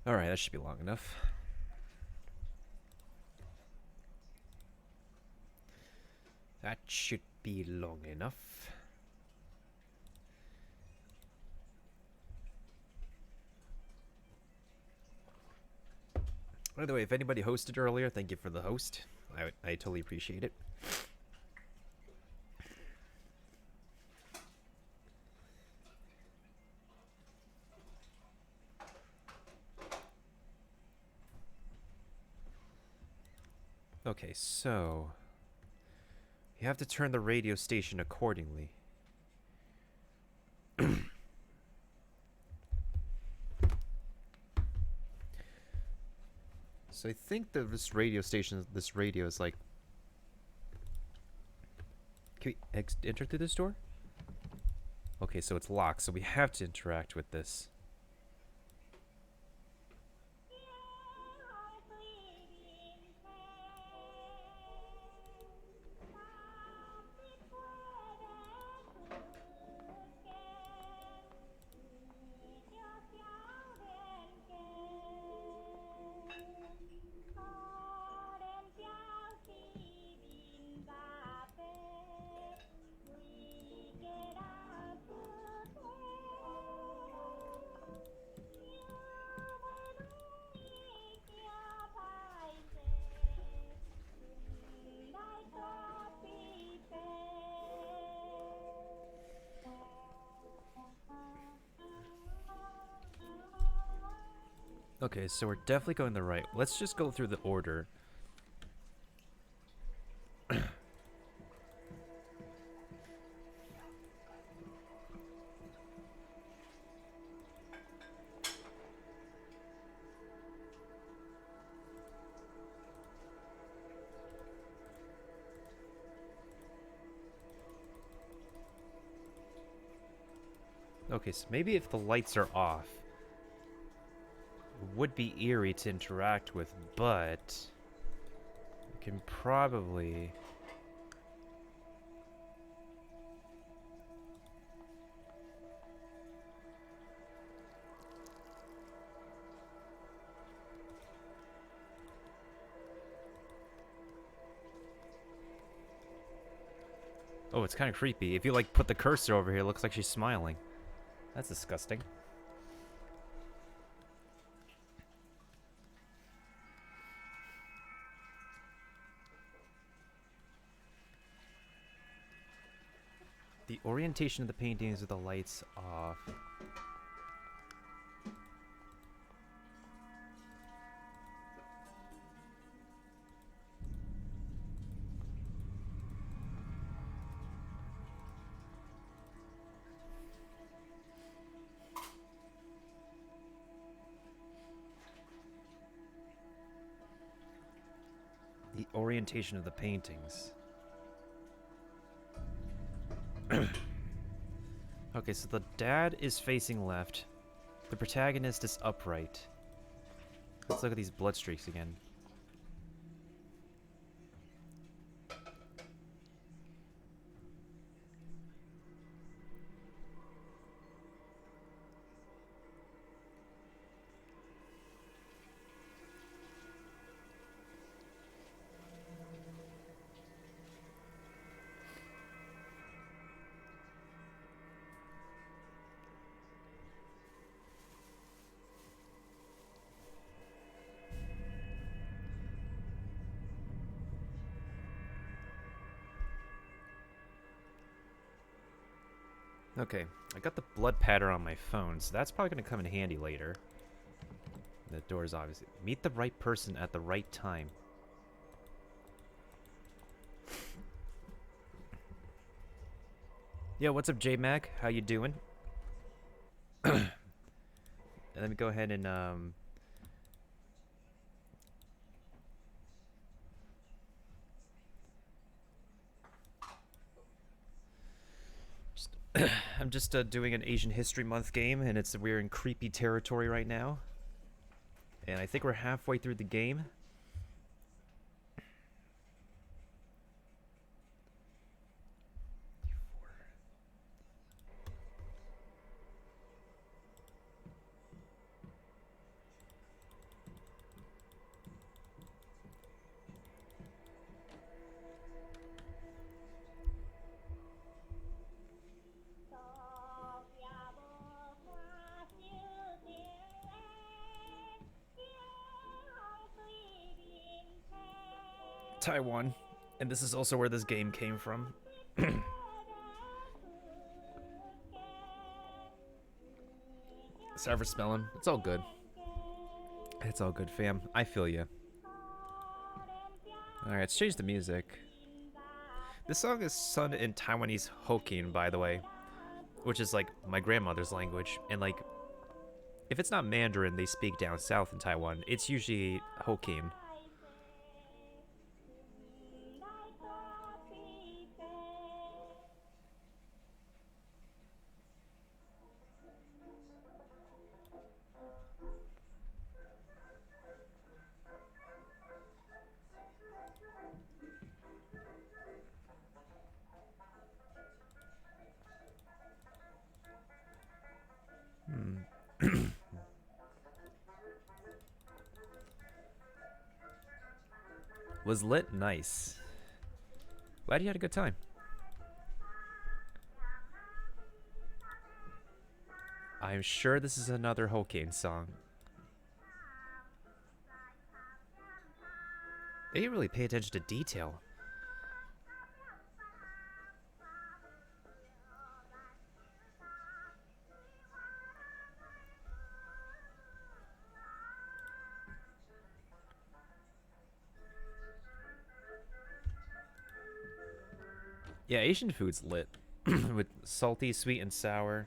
Alright, that should be long enough. That should be long enough. By the way, if anybody hosted earlier, thank you for the host. I totally appreciate it. Okay, so you have to turn the radio station accordingly. So I think that this radio is like... Can we enter through this door? Okay, so it's locked, so we have to interact with this. Okay, so we're definitely going the right. Let's just go through the order. Okay, so maybe if the lights are off, it would be eerie to interact with, but we can probably... Oh, it's kind of creepy. If you, like, put the cursor over here, it looks like she's smiling. That's disgusting. The orientation of the paintings with the lights off. The orientation of the paintings. Okay, so the dad is facing left. The protagonist is upright. Let's look at these blood streaks again. Okay, I got the blood pattern on my phone, so that's probably going to come in handy later. The door's obviously... Meet the right person at the right time. Yo, what's up, J-Mac? How you doing? And let me go ahead and, I'm just doing an Asian History Month game, and we're in creepy territory right now. And I think we're halfway through the game. Taiwan, and this is also where this game came from. Sorry for spelling. It's all good. It's all good, fam. I feel you. Alright, let's change the music. This song is sung in Taiwanese Hokkien, by the way, which is like my grandmother's language. And like, if it's not Mandarin they speak down south in Taiwan, it's usually Hokkien. Was lit? Nice. Glad you had a good time. I'm sure this is another Hokkien song. They really pay attention to detail. Yeah, Asian food's lit. With salty, sweet, and sour.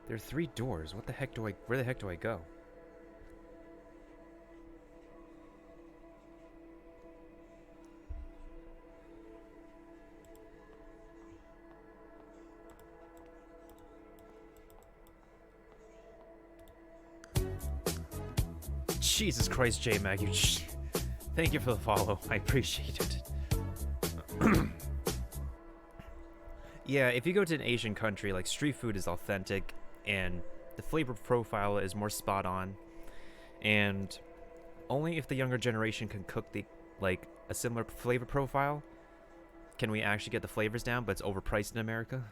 There are 3 doors. What the heck do I... Where the heck do I go? Jesus Christ, J-Mag, you... Thank you for the follow. I appreciate it. Yeah, if you go to an Asian country, like, street food is authentic, and the flavor profile is more spot on. And only if the younger generation can cook the, like, a similar flavor profile can we actually get the flavors down, but it's overpriced in America.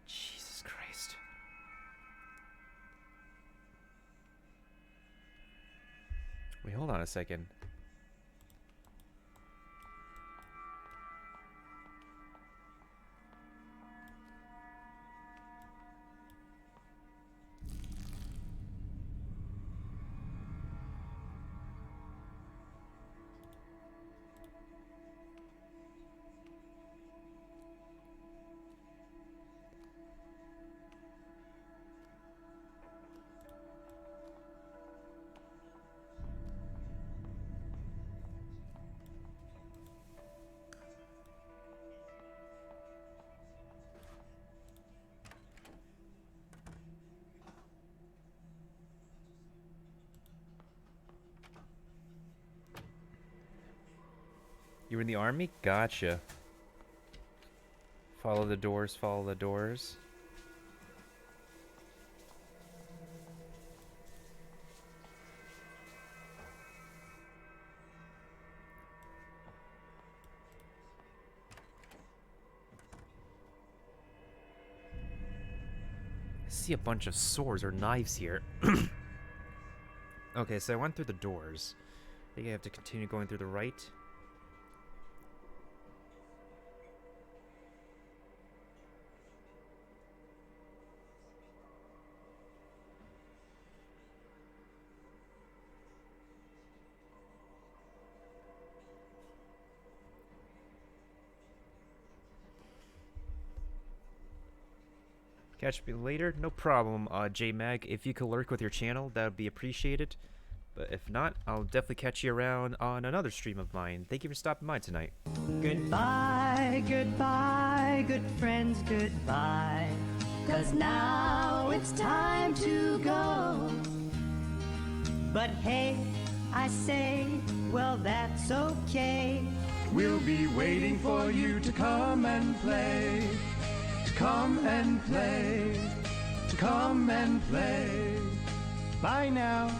Jesus Christ. Wait, hold on a second. You were in the army? Gotcha. Follow the doors, follow the doors. I see a bunch of swords or knives here. Okay, so I went through the doors. I think I have to continue going through the right. Catch me later? No problem, J-Mag. If you could lurk with your channel, that would be appreciated. But if not, I'll definitely catch you around on another stream of mine. Thank you for stopping by tonight. Goodbye, goodbye, good friends, goodbye. 'Cause now it's time to go. But hey, I say, well, that's okay. We'll be waiting for you to come and play. To come and play. To come and play. Bye now.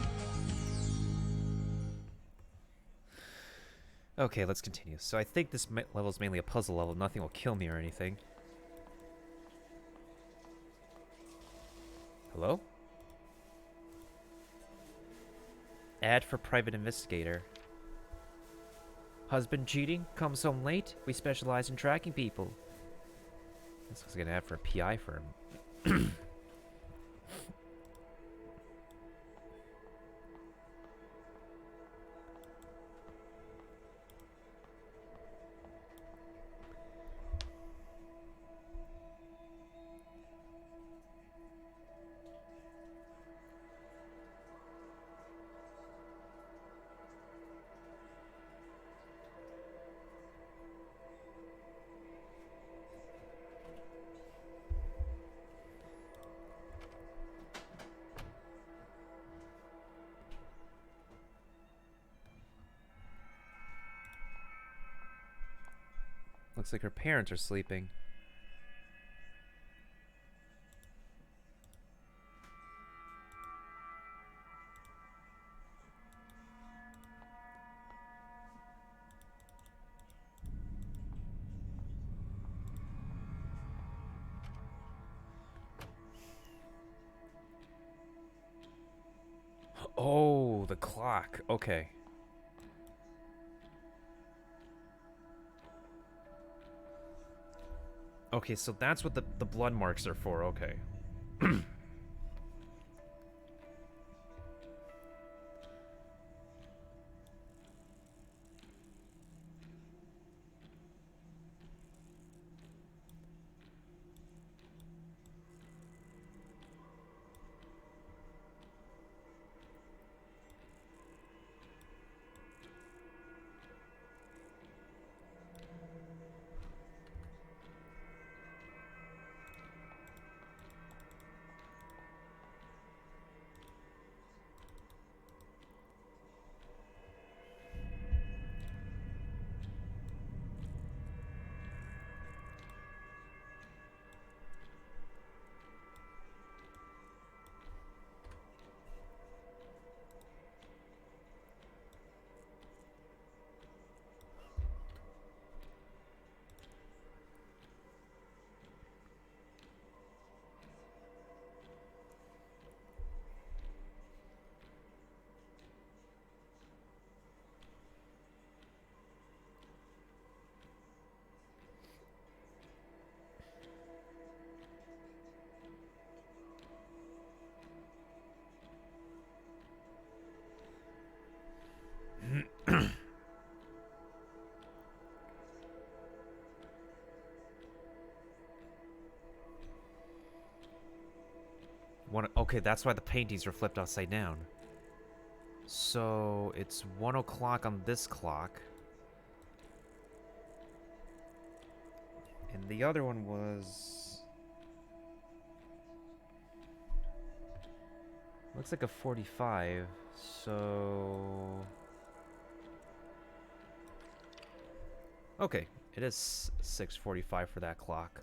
Okay, let's continue. So I think this level is mainly a puzzle level. Nothing will kill me or anything. Hello? Ad for private investigator. Husband cheating? Comes home late? We specialize in tracking people. This looks like an ad for a PI firm. Looks like her parents are sleeping. Oh, the clock. Okay. Okay, so that's what the blood marks are for. Okay. Okay, that's why the paintings are flipped upside down. So it's 1 o'clock on this clock. And the other one was... looks like a 45, so... okay, it is 6:45 for that clock.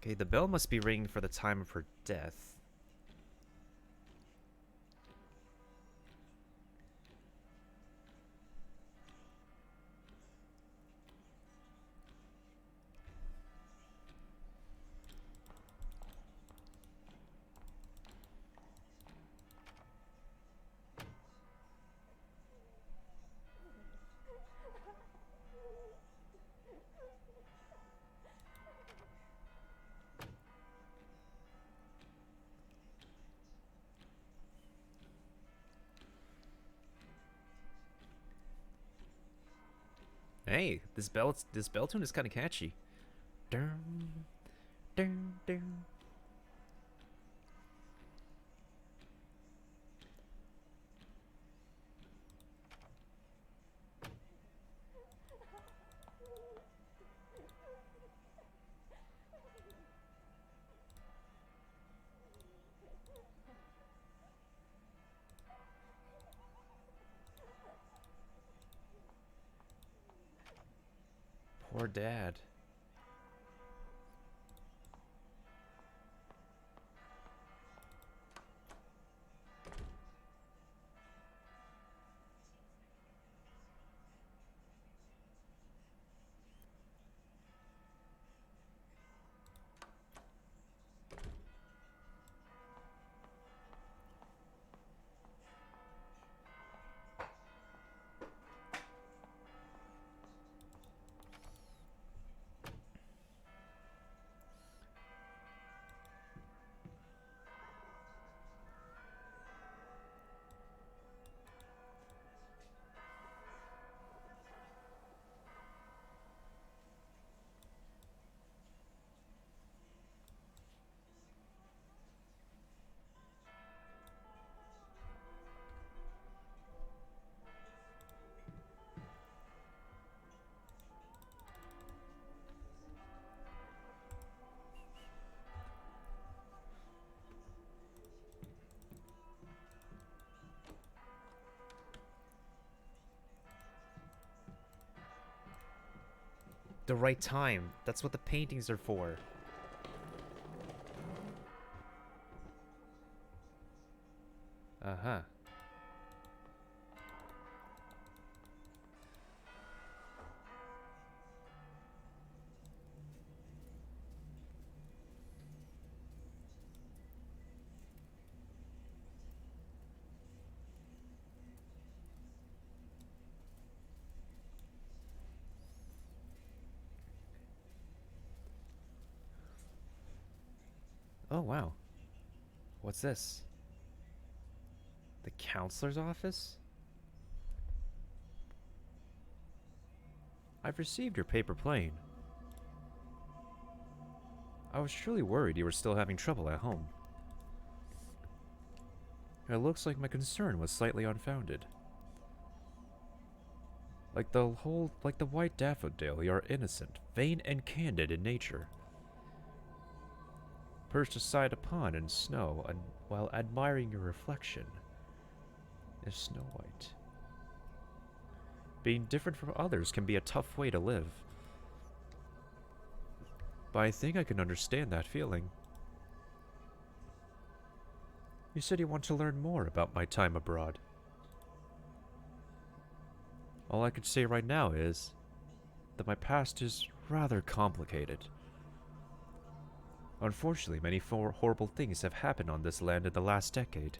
Okay, the bell must be ringing for the time of her death. Hey, this bell tune is kind of catchy. Dun, dun, dun. Poor dad. The right time. That's what the paintings are for. Uh-huh. Oh, wow. What's this? The counselor's office? I've received your paper plane. I was truly worried you were still having trouble at home. It looks like my concern was slightly unfounded. Like the white daffodil, you are innocent, vain, and candid in nature. Perched aside a pond in snow, and while admiring your reflection, is Snow White. Being different from others can be a tough way to live. But I think I can understand that feeling. You said you want to learn more about my time abroad. All I could say right now is that my past is rather complicated. Unfortunately, many horrible things have happened on this land in the last decade.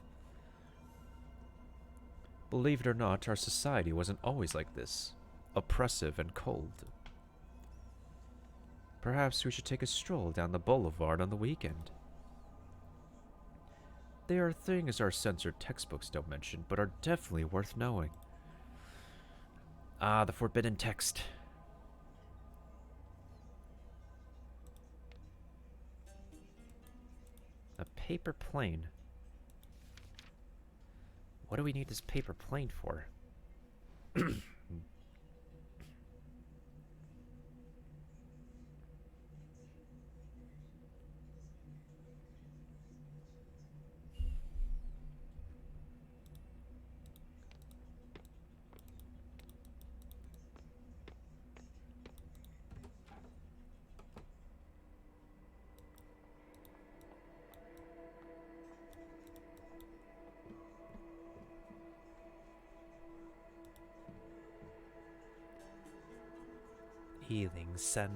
Believe it or not, our society wasn't always like this, oppressive and cold. Perhaps we should take a stroll down the boulevard on the weekend. There are things our censored textbooks don't mention, but are definitely worth knowing. Ah, the forbidden text. A paper plane. What do we need this paper plane for? Healing Sen.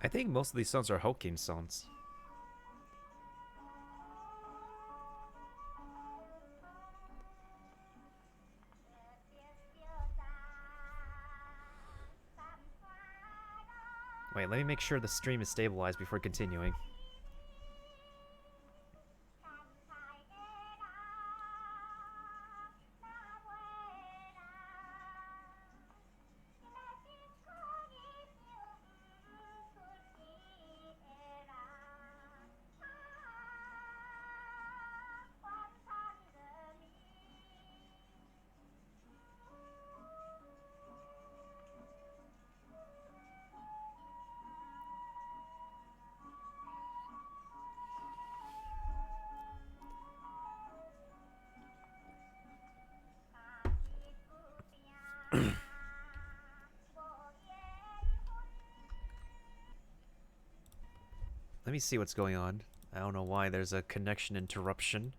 I think most of these songs are Hokkien songs. Wait, let me make sure the stream is stabilized before continuing. Let me see what's going on. I don't know why there's a connection interruption.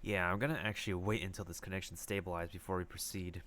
Yeah, I'm gonna actually wait until this connection stabilizes before we proceed.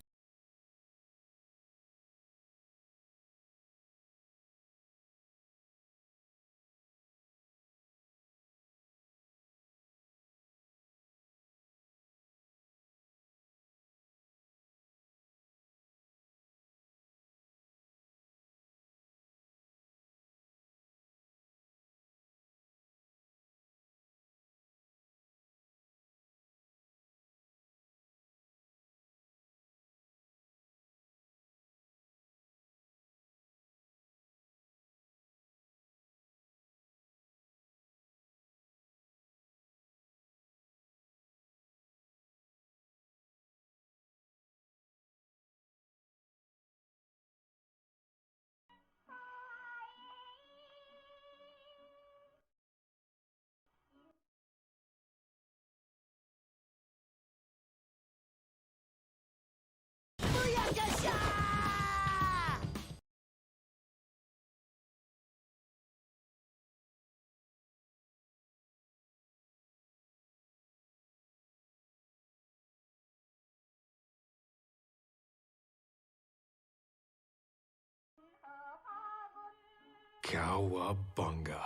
Cowabunga.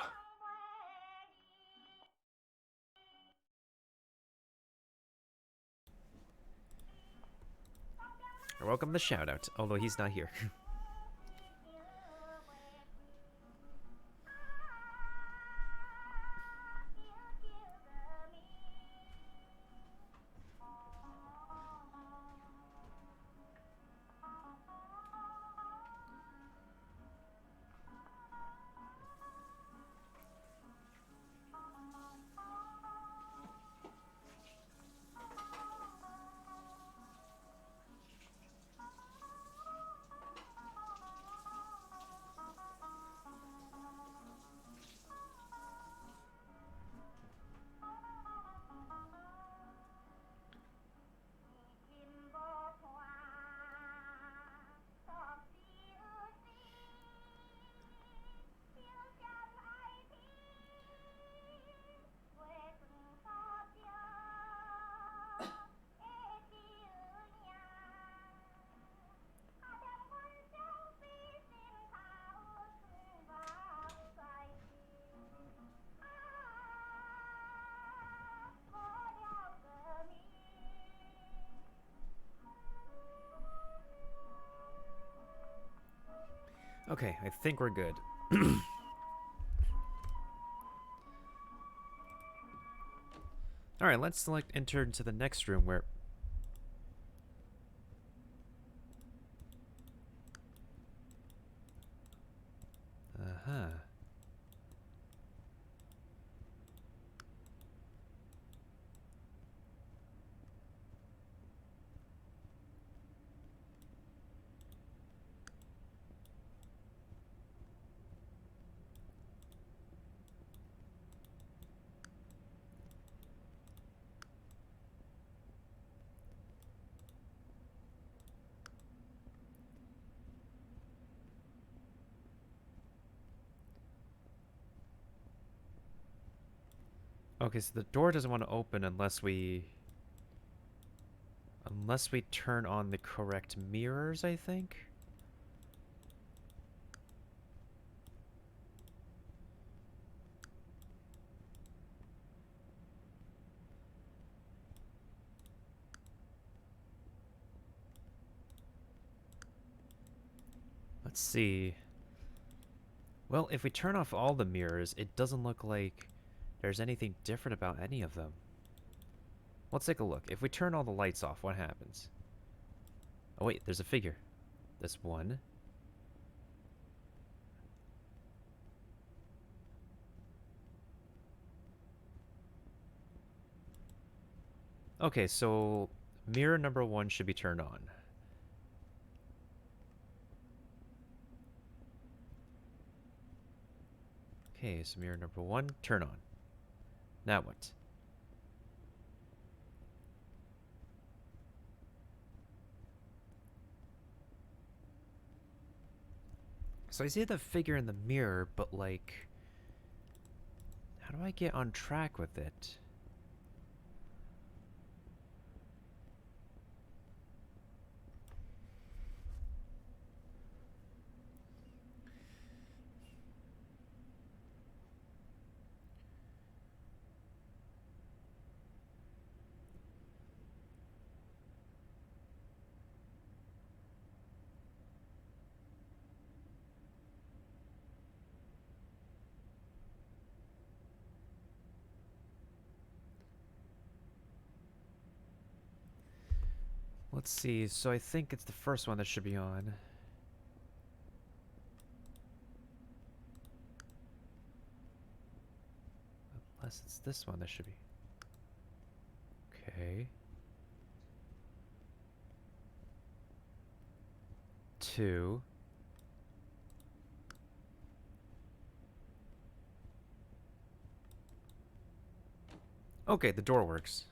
You're welcome to the shout out, although he's not here. Okay, I think we're good. Alright, let's select enter into the next room where... Uh-huh. Okay, so the door doesn't want to open unless we... Unless we turn on the correct mirrors, I think? Let's see. Well, if we turn off all the mirrors, it doesn't look like there's anything different about any of them. Let's take a look. If we turn all the lights off, what happens? Oh wait, there's a figure. This one. Okay, so mirror number 1 should be turned on. Okay, so mirror number 1, turn on. Now what? So I see the figure in the mirror, but like... How do I get on track with it? Let's see, so I think it's the first one that should be on. Unless it's this one that should be. Okay. 2. Okay, the door works.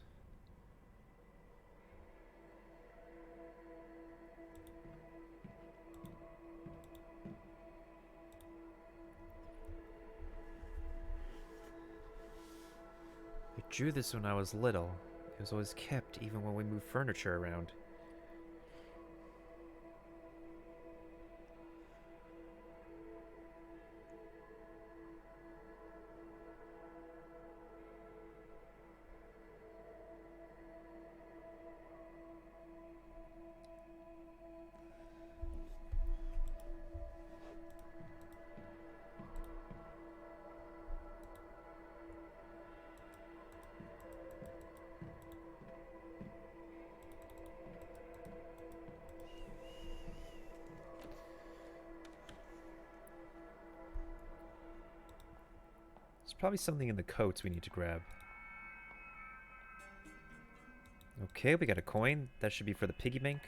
I drew this when I was little. It was always kept even when we moved furniture around. There's probably something in the coats we need to grab. Okay, we got a coin. That should be for the piggy bank.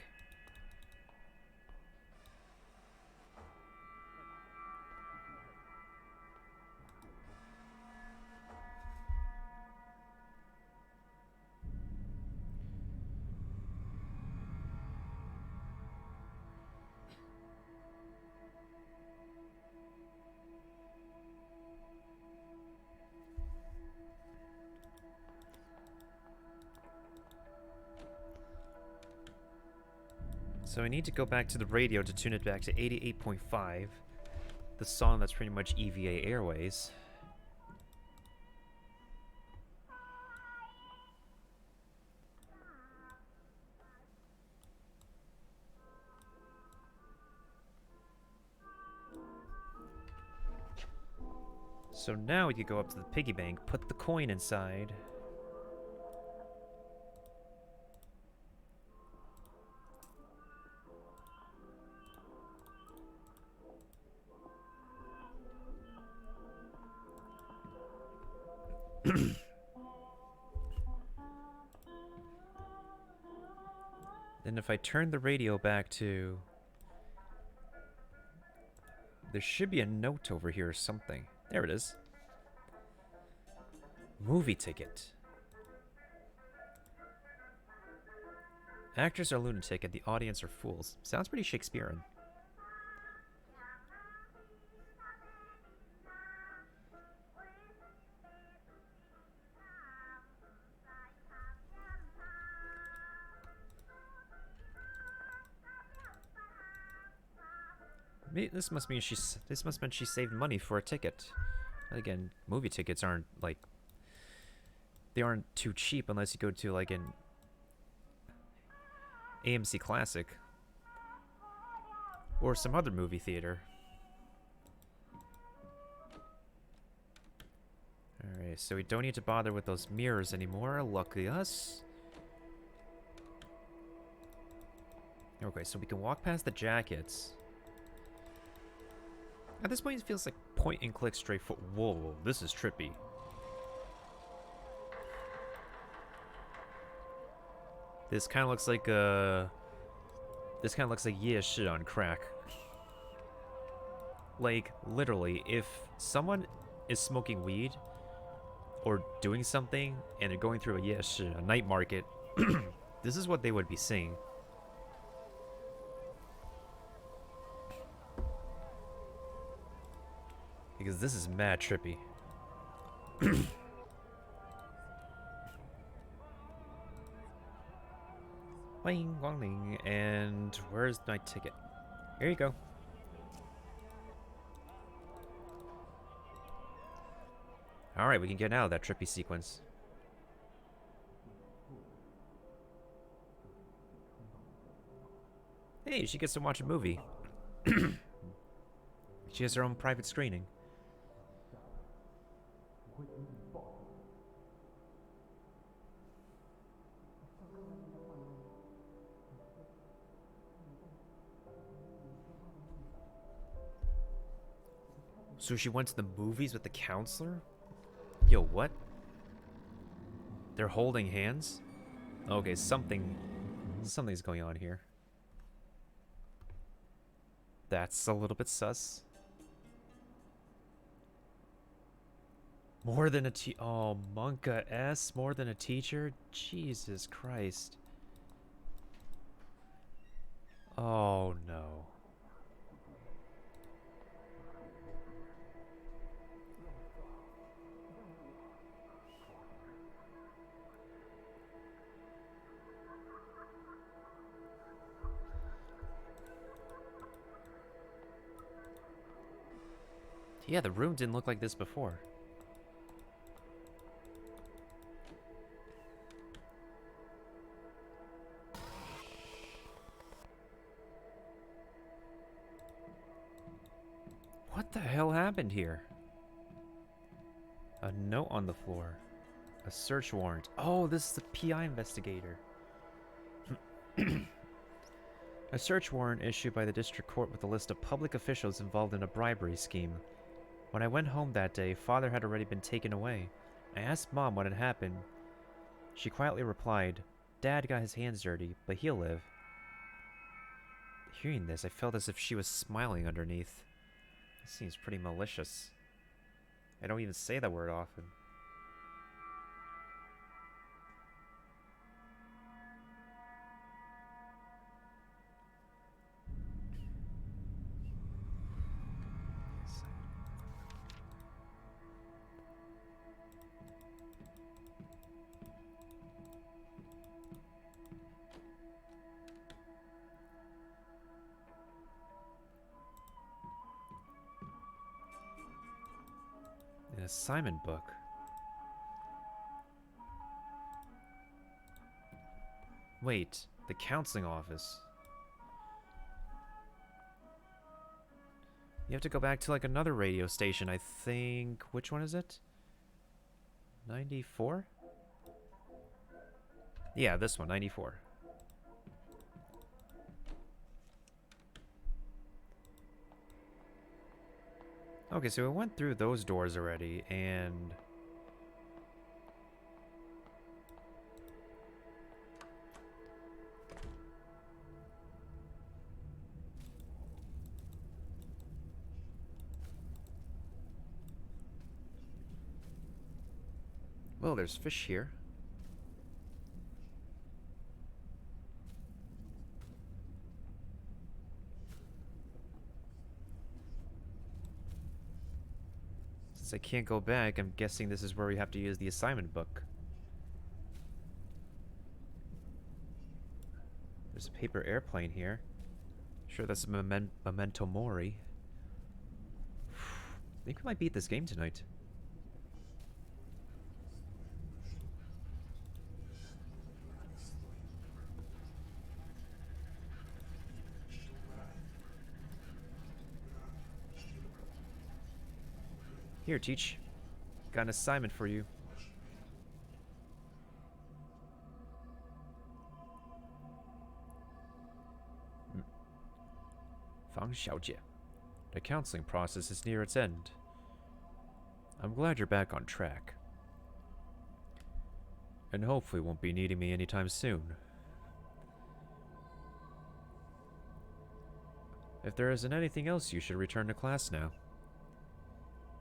So I need to go back to the radio to tune it back to 88.5. The song that's pretty much EVA Airways. So now we could go up to the piggy bank, put the coin inside. Then if I turn the radio back to... There should be a note over here or something. There it is. Movie ticket. Actors are lunatic and the audience are fools. Sounds pretty Shakespearean. This must mean she saved money for a ticket. Again, movie tickets aren't like they aren't too cheap unless you go to like an AMC Classic or some other movie theater. Alright, so we don't need to bother with those mirrors anymore. Lucky us. Okay, so we can walk past the jackets. At this point, it feels like point and click straightforward. Whoa, this is trippy. This kind of looks like This kind of looks like yeah shit on crack. Like literally, if someone is smoking weed or doing something and they're going through a night market, this is what they would be seeing. Because this is mad trippy. Wing, wong, and where's my ticket? Here you go. Alright, we can get out of that trippy sequence. Hey, she gets to watch a movie. She has her own private screening. So she went to the movies with the counselor? Yo, what? They're holding hands? Okay, something's going on here. That's a little bit sus. More than a oh, Monka S, more than a teacher? Jesus Christ. Oh no. Yeah, the room didn't look like this before. What the hell happened here? A note on the floor. A search warrant. Oh, this is the PI investigator. A search warrant issued by the district court with a list of public officials involved in a bribery scheme. When I went home that day, Father had already been taken away. I asked Mom what had happened. She quietly replied, Dad got his hands dirty, but he'll live. Hearing this, I felt as if she was smiling underneath. This seems pretty malicious. I don't even say that word often. An assignment book. Wait, the counseling office. You have to go back to like another radio station, I think. Which one is it? 94? Yeah, this one, 94. Okay, so we went through those doors already, and... well, there's fish here. Since I can't go back, I'm guessing this is where we have to use the assignment book. There's a paper airplane here. Sure, that's a memento mori. I think we might beat this game tonight. Here, Teach. Got an assignment for you. Fang Xiaojie. The counseling process is near its end. I'm glad you're back on track. And hopefully won't be needing me anytime soon. If there isn't anything else, you should return to class now.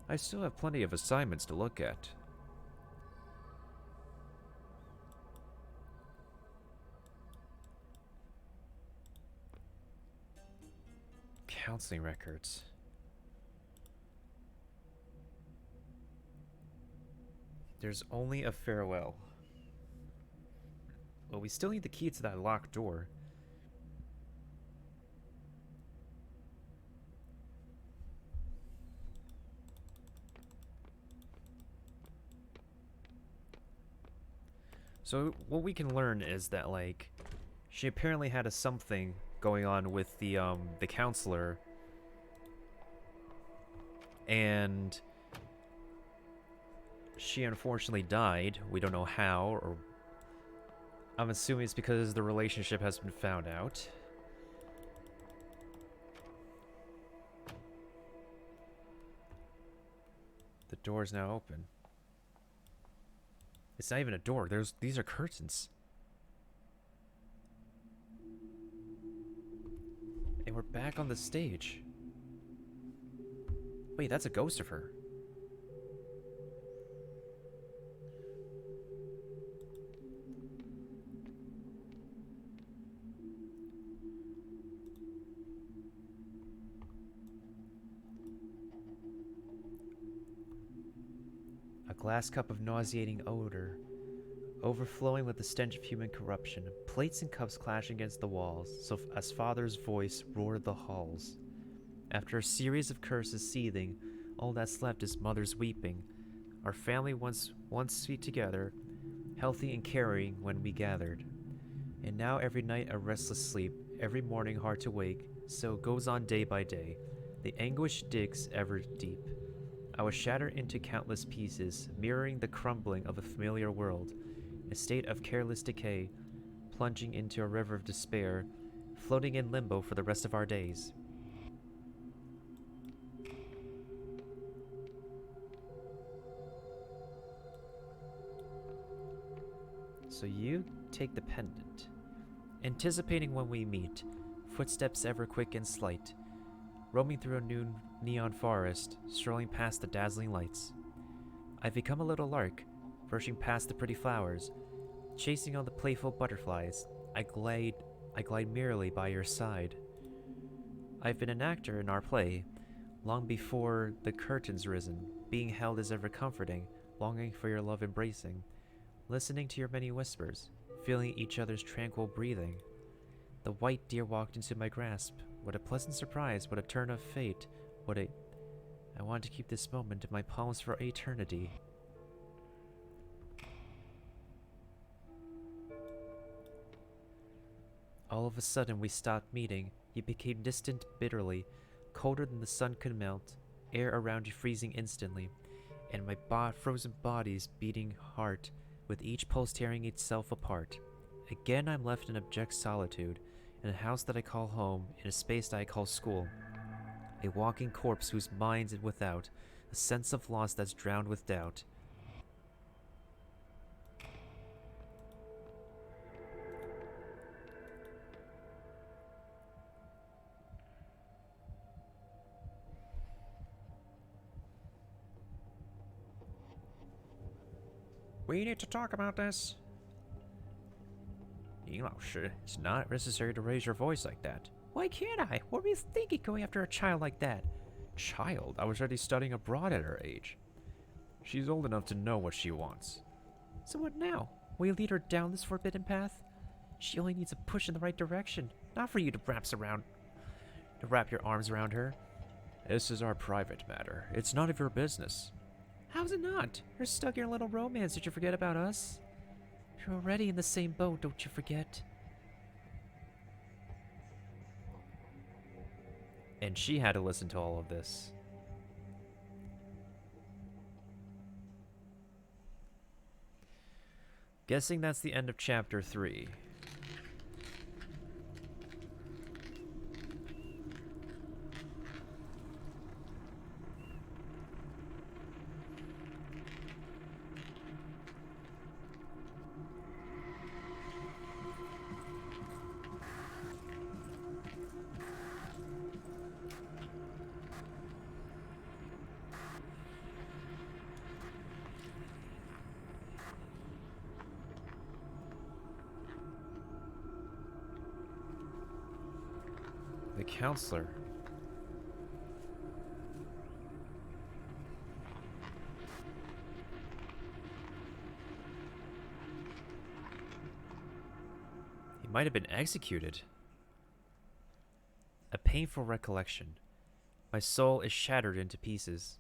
I still have plenty of assignments to look at. Counseling records. There's only a farewell. Well, we still need the key to that locked door. So what we can learn is that, like, she apparently had a something going on with the counselor, and she unfortunately died. We don't know how, or I'm assuming it's because the relationship has been found out. door is now open. It's not even a door. These are curtains. And we're back on the stage. Wait, that's a ghost of her. A glass cup of nauseating odor, overflowing with the stench of human corruption, plates and cups clashing against the walls, so as father's voice roared the halls. After a series of curses seething, all that's left is mother's weeping. Our family once sweet together, healthy and caring when we gathered. And now every night a restless sleep, every morning hard to wake, so it goes on day by day. The anguish digs ever deep. I was shattered into countless pieces, mirroring the crumbling of a familiar world, a state of careless decay, plunging into a river of despair, floating in limbo for the rest of our days. So you take the pendant, anticipating when we meet, footsteps ever quick and slight, roaming through a new neon forest, strolling past the dazzling lights. I've become a little lark, brushing past the pretty flowers, chasing all the playful butterflies. I glide merrily by your side. I've been an actor in our play, long before the curtain's risen, being held as ever comforting, longing for your love embracing, listening to your many whispers, feeling each other's tranquil breathing. The white deer walked into my grasp. What a pleasant surprise, what a turn of fate, I want to keep this moment in my palms for eternity. All of a sudden we stopped meeting. You became distant bitterly, colder than the sun could melt, air around you freezing instantly, and my frozen body's beating heart, with each pulse tearing itself apart. Again I'm left in abject solitude, in a house that I call home, in a space that I call school. A walking corpse whose mind's without, a sense of loss that's drowned with doubt. We need to talk about this. 李老师, it's not necessary to raise your voice like that. Why can't I? What were you thinking going after a child like that? Child? I was already studying abroad at her age. She's old enough to know what she wants. So what now? Will you lead her down this forbidden path? She only needs a push in the right direction, not for you to wrap your arms around her. This is our private matter. It's none of your business. How's it not? You're stuck in your little romance. Did you forget about us? You're already in the same boat, don't you forget? And she had to listen to all of this. Guessing that's the end of chapter 3. The counselor. He might have been executed. A painful recollection. My soul is shattered into pieces.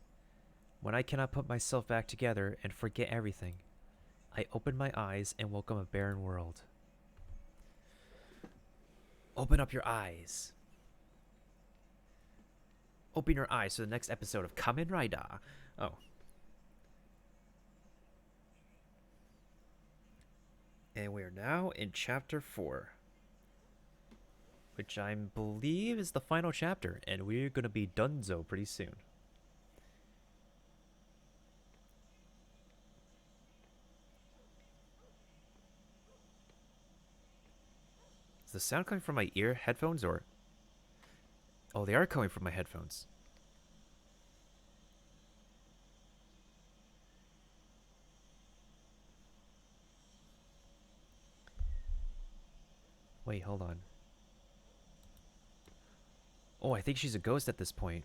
When I cannot put myself back together and forget everything, I open my eyes and welcome a barren world. Open up your eyes. Open your eyes to the next episode of Kamen Rider. Oh. And we are now in chapter 4. Which I believe is the final chapter. And we're going to be donezo pretty soon. sound coming from my ear headphones or? Oh, they are coming from my headphones. Wait, hold on. Oh, I think she's a ghost at this point.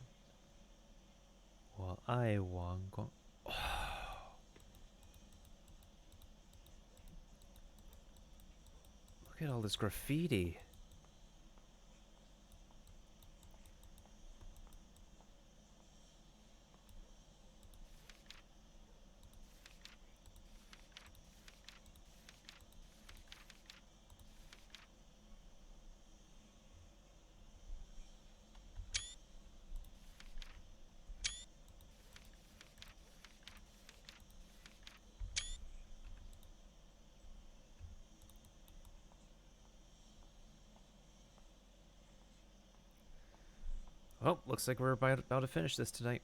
Well, I want go. Oh. Look at all this graffiti. Oh, looks like we're about to finish this tonight.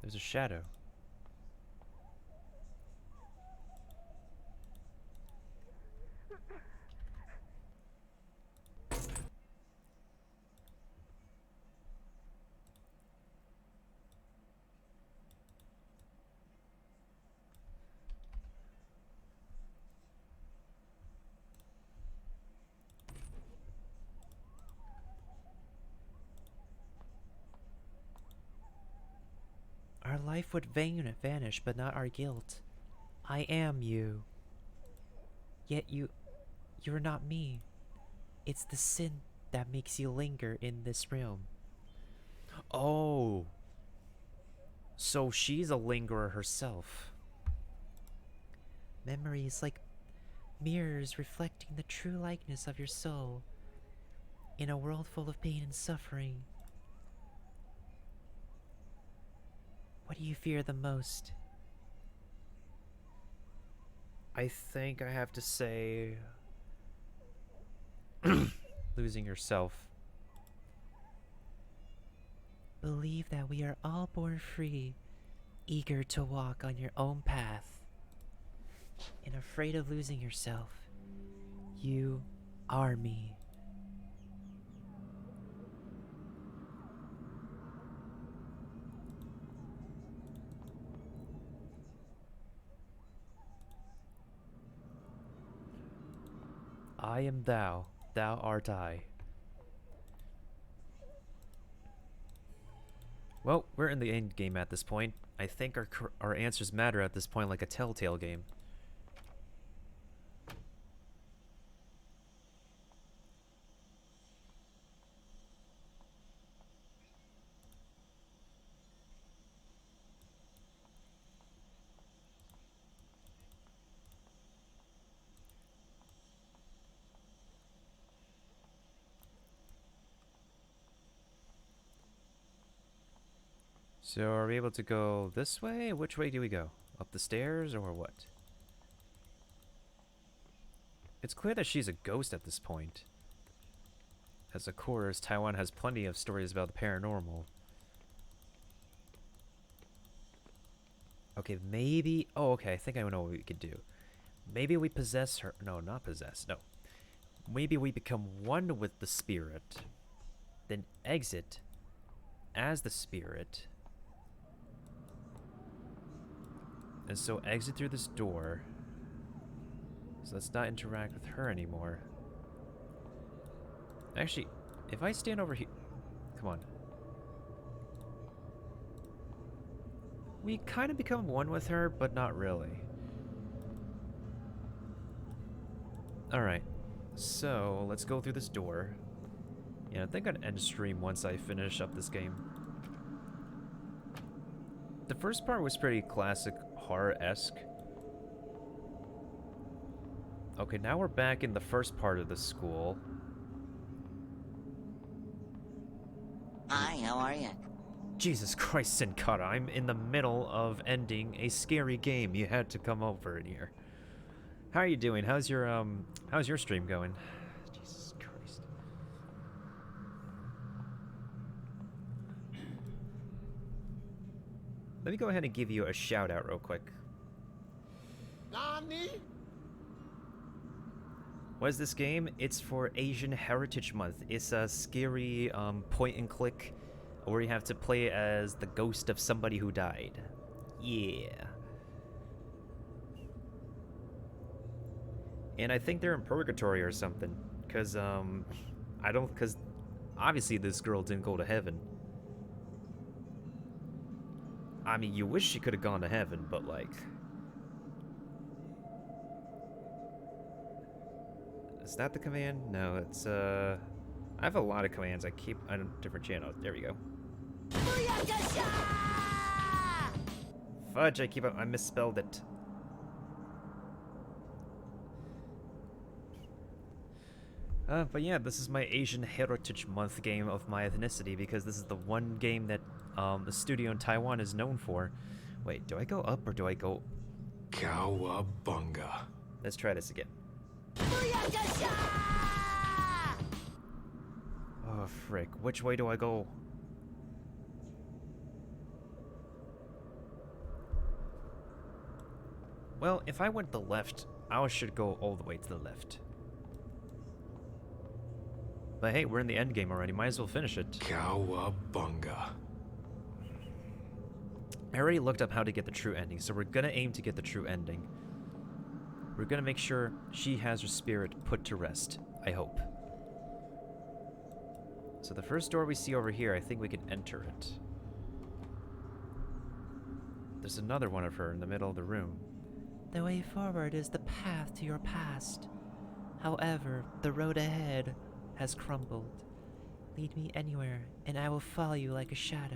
There's a shadow. Our life would vanish, but not our guilt. I am you. Yet you're not me. It's the sin that makes you linger in this realm. Oh. So she's a lingerer herself. Memories like mirrors reflecting the true likeness of your soul in a world full of pain and suffering. What do you fear the most? I think I have to say losing yourself. Believe that we are all born free, eager to walk on your own path, and afraid of losing yourself. You are me. I am thou, thou art I. Well, we're in the end game at this point. I think our answers matter at this point, like a Telltale game. So are we able to go this way? Which way do we go? Up the stairs or what? It's clear that she's a ghost at this point. As of course, Taiwan has plenty of stories about the paranormal. Okay, maybe... Oh, okay, I think I know what we could do. Maybe we possess her... No, not possess, no. Maybe we become one with the spirit. Then exit as the spirit. And so exit through this door. So let's not interact with her anymore. Actually, if I stand over here... Come on. We kind of become one with her, but not really. Alright. So, let's go through this door. Yeah, I think I'd end stream once I finish up this game. The first part was pretty classic horror-esque. Okay, now we're back in the first part of the school. Hi, how are you? Jesus Christ, Sin Cara, I'm in the middle of ending a scary game. You had to come over in here. How are you doing? How's your stream going? Jesus Christ. Let me go ahead and give you a shout out real quick. Nani? What is this game? It's for Asian Heritage Month. It's a scary point and click where you have to play as the ghost of somebody who died. Yeah. And I think they're in purgatory or something. Cause cause obviously this girl didn't go to heaven. I mean, you wish she could have gone to heaven, but like... Is that the command? No, it's, I have a lot of commands I keep on different channels. There we go. Fudge, I misspelled it. But yeah, this is my Asian Heritage Month game of my ethnicity because this is the one game that the studio in Taiwan is known for. Wait, do I go up or do I go... Cowabunga. Let's try this again. Oh, frick. Which way do I go? Well, if I went the left, I should go all the way to the left. But hey, we're in the end game already. Might as well finish it. Cowabunga. I already looked up how to get the true ending, so we're gonna aim to get the true ending. We're gonna make sure she has her spirit put to rest, I hope. So the first door we see over here, I think we can enter it. There's another one of her in the middle of the room. The way forward is the path to your past. However, the road ahead has crumbled. Lead me anywhere, and I will follow you like a shadow.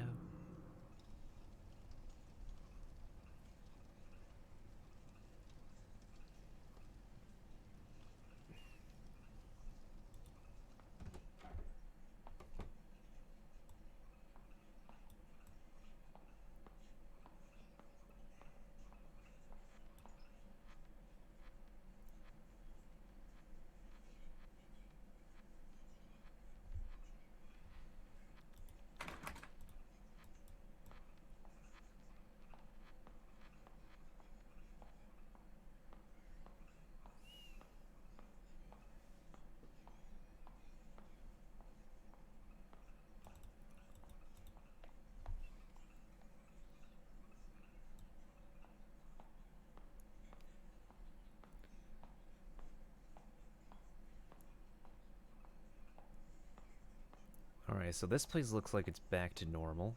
Alright, so this place looks like it's back to normal.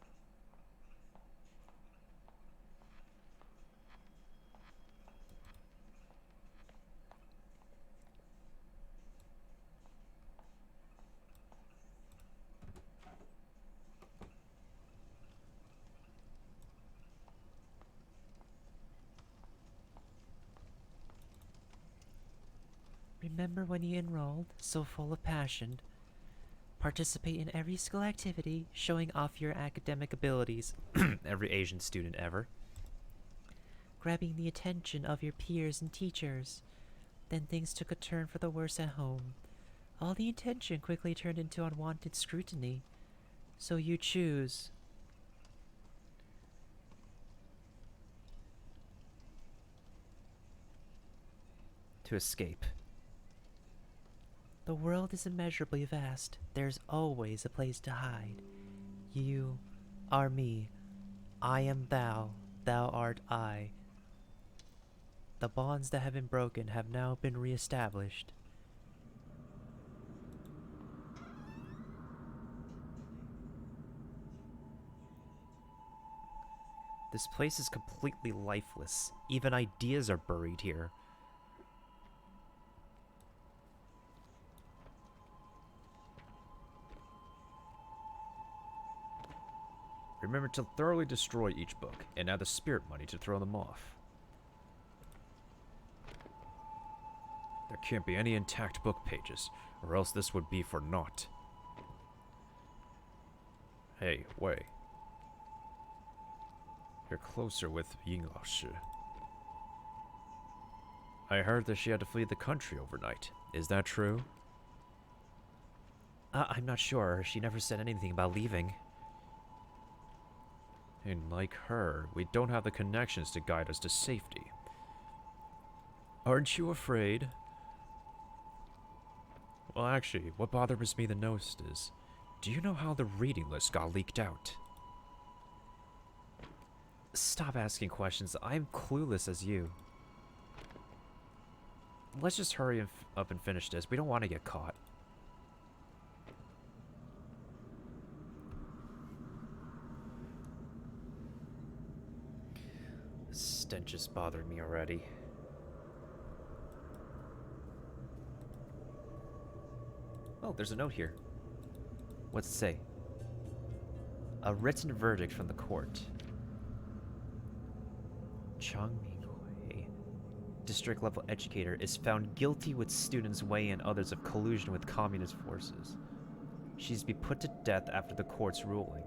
Remember when you enrolled, so full of passion. Participate in every school activity, showing off your academic abilities. Every Asian student ever. Grabbing the attention of your peers and teachers. Then things took a turn for the worse at home. All the attention quickly turned into unwanted scrutiny. So you choose. To escape. The world is immeasurably vast. There's always a place to hide. You are me. I am thou. Thou art I. The bonds that have been broken have now been re-established. This place is completely lifeless. Even ideas are buried here. Remember to thoroughly destroy each book, and add the spirit money to throw them off. There can't be any intact book pages, or else this would be for naught. Hey, Wei. You're closer with Ying Lao Shi. I heard that she had to flee the country overnight. Is that true? I'm not sure. She never said anything about leaving. And like her, we don't have the connections to guide us to safety. Aren't you afraid? Well, actually, what bothers me the most is, do you know how the reading list got leaked out? Stop asking questions. I'm clueless as you. Let's just hurry up and finish this. We don't want to get caught. The stench is bothering me already. Oh, there's a note here. What's it say? A written verdict from the court. Chang Minghui, district level educator, is found guilty with students Wei and others of collusion with communist forces. She's to be put to death after the court's ruling.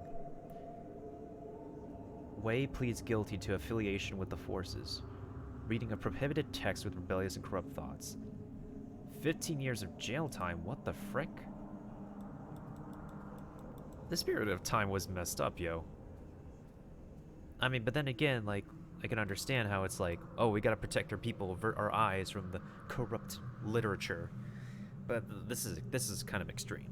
Wei pleads guilty to affiliation with the forces, reading a prohibited text with rebellious and corrupt thoughts. 15 years of jail time, what the frick? This period of time was messed up, yo. I mean, but then again, like, I can understand how it's like, oh, we gotta protect our people, avert our eyes from the corrupt literature. But this is kind of extreme.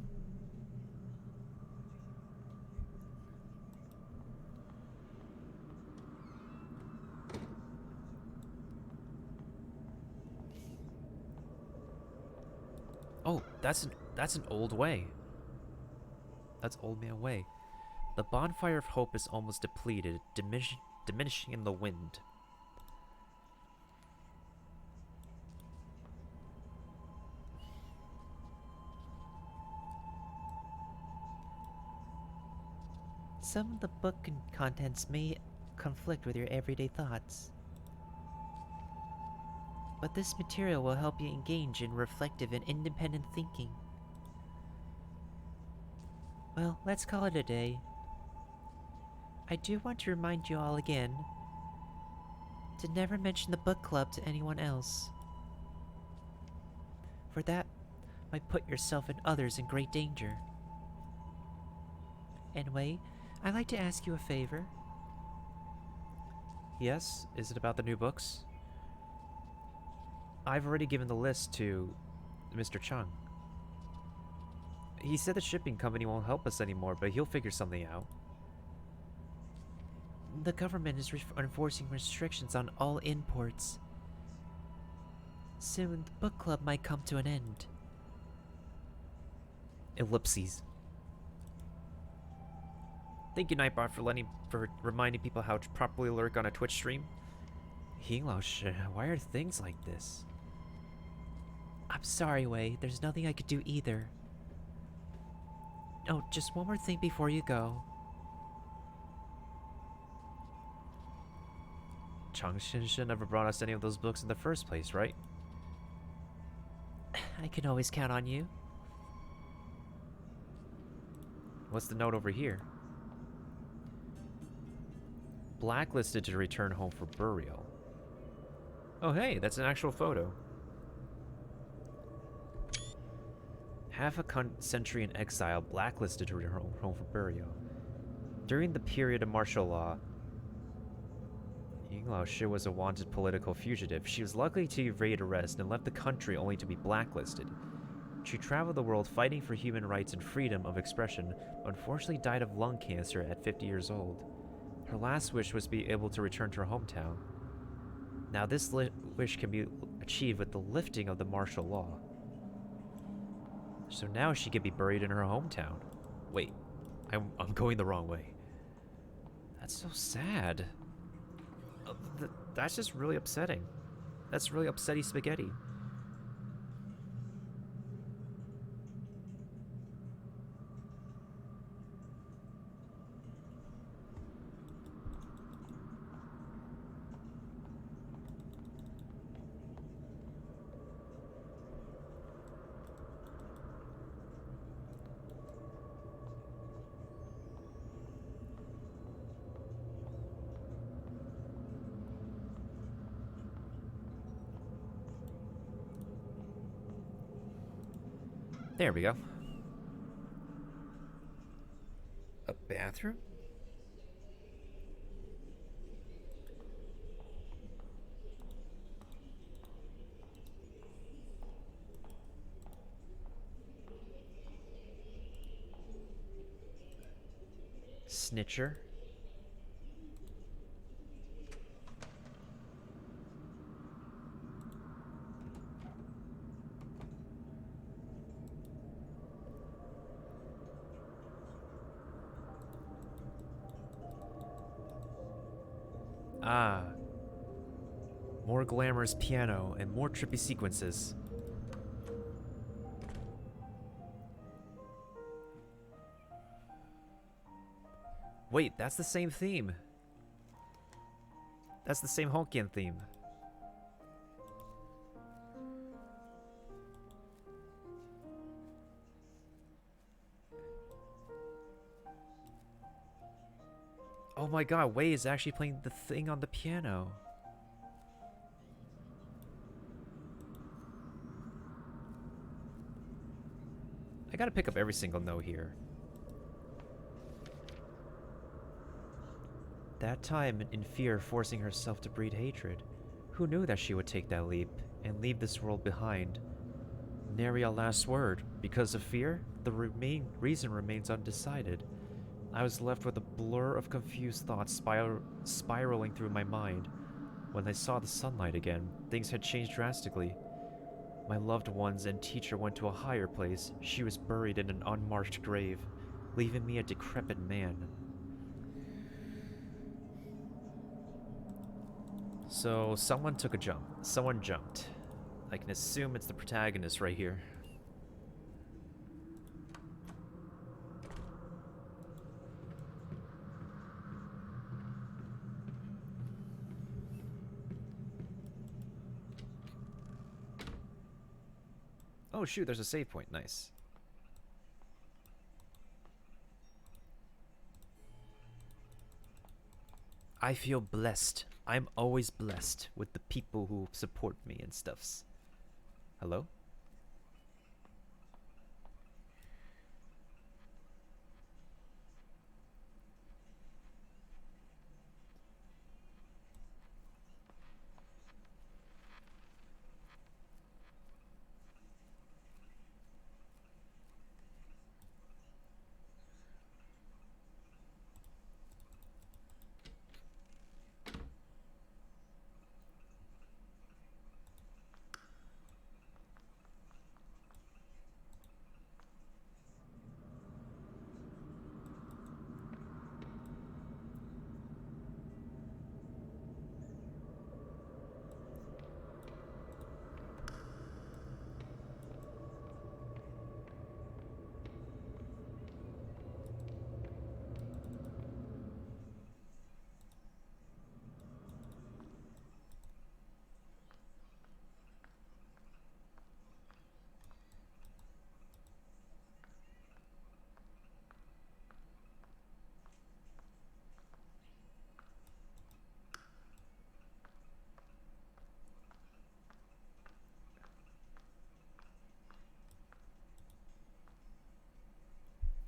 Oh, that's an old way. That's Old Man Way. The bonfire of hope is almost depleted, diminishing in the wind. Some of the book contents may conflict with your everyday thoughts. But this material will help you engage in reflective and independent thinking. Well, let's call it a day. I do want to remind you all again to never mention the book club to anyone else. For that might put yourself and others in great danger. Anyway, I'd like to ask you a favor. Yes? Is it about the new books? I've already given the list to Mr. Chung. He said the shipping company won't help us anymore, but he'll figure something out. The government is enforcing restrictions on all imports. Soon, the book club might come to an end. Ellipses. Thank you, Nightbot, for reminding people how to properly lurk on a Twitch stream. Hinglaoshi, why are things like this? I'm sorry, Wei. There's nothing I could do either. Oh, just one more thing before you go. Chang Shinshin never brought us any of those books in the first place, right? I can always count on you. What's the note over here? Blacklisted to return home for burial. Oh hey, that's an actual photo. Half a century in exile, blacklisted to return home for burial. During the period of martial law, Ying Lao Shi was a wanted political fugitive. She was lucky to evade arrest and left the country only to be blacklisted. She traveled the world fighting for human rights and freedom of expression, but unfortunately died of lung cancer at 50 years old. Her last wish was to be able to return to her hometown. Now this wish can be achieved with the lifting of the martial law. So now she can be buried in her hometown. Wait, I'm going the wrong way. That's so sad. That's just really upsetting. That's really upsetty spaghetti. There we go. A bathroom? snitcher. Ah. More glamorous piano and more trippy sequences. Wait, that's the same theme. That's the same Honkian theme. Oh my god, Wei is actually playing the thing on the piano. I gotta pick up every single note here. That time, in fear, forcing herself to breed hatred. Who knew that she would take that leap and leave this world behind? Nary a last word. Because of fear, the reason remains undecided. I was left with a blur of confused thoughts spiraling through my mind. When I saw the sunlight again, things had changed drastically. My loved ones and teacher went to a higher place. She was buried in an unmarked grave, leaving me a decrepit man. So, someone took a jump. Someone jumped. I can assume it's the protagonist right here. Oh shoot, there's a save point. Nice. I feel blessed. I'm always blessed with the people who support me and stuffs. Hello?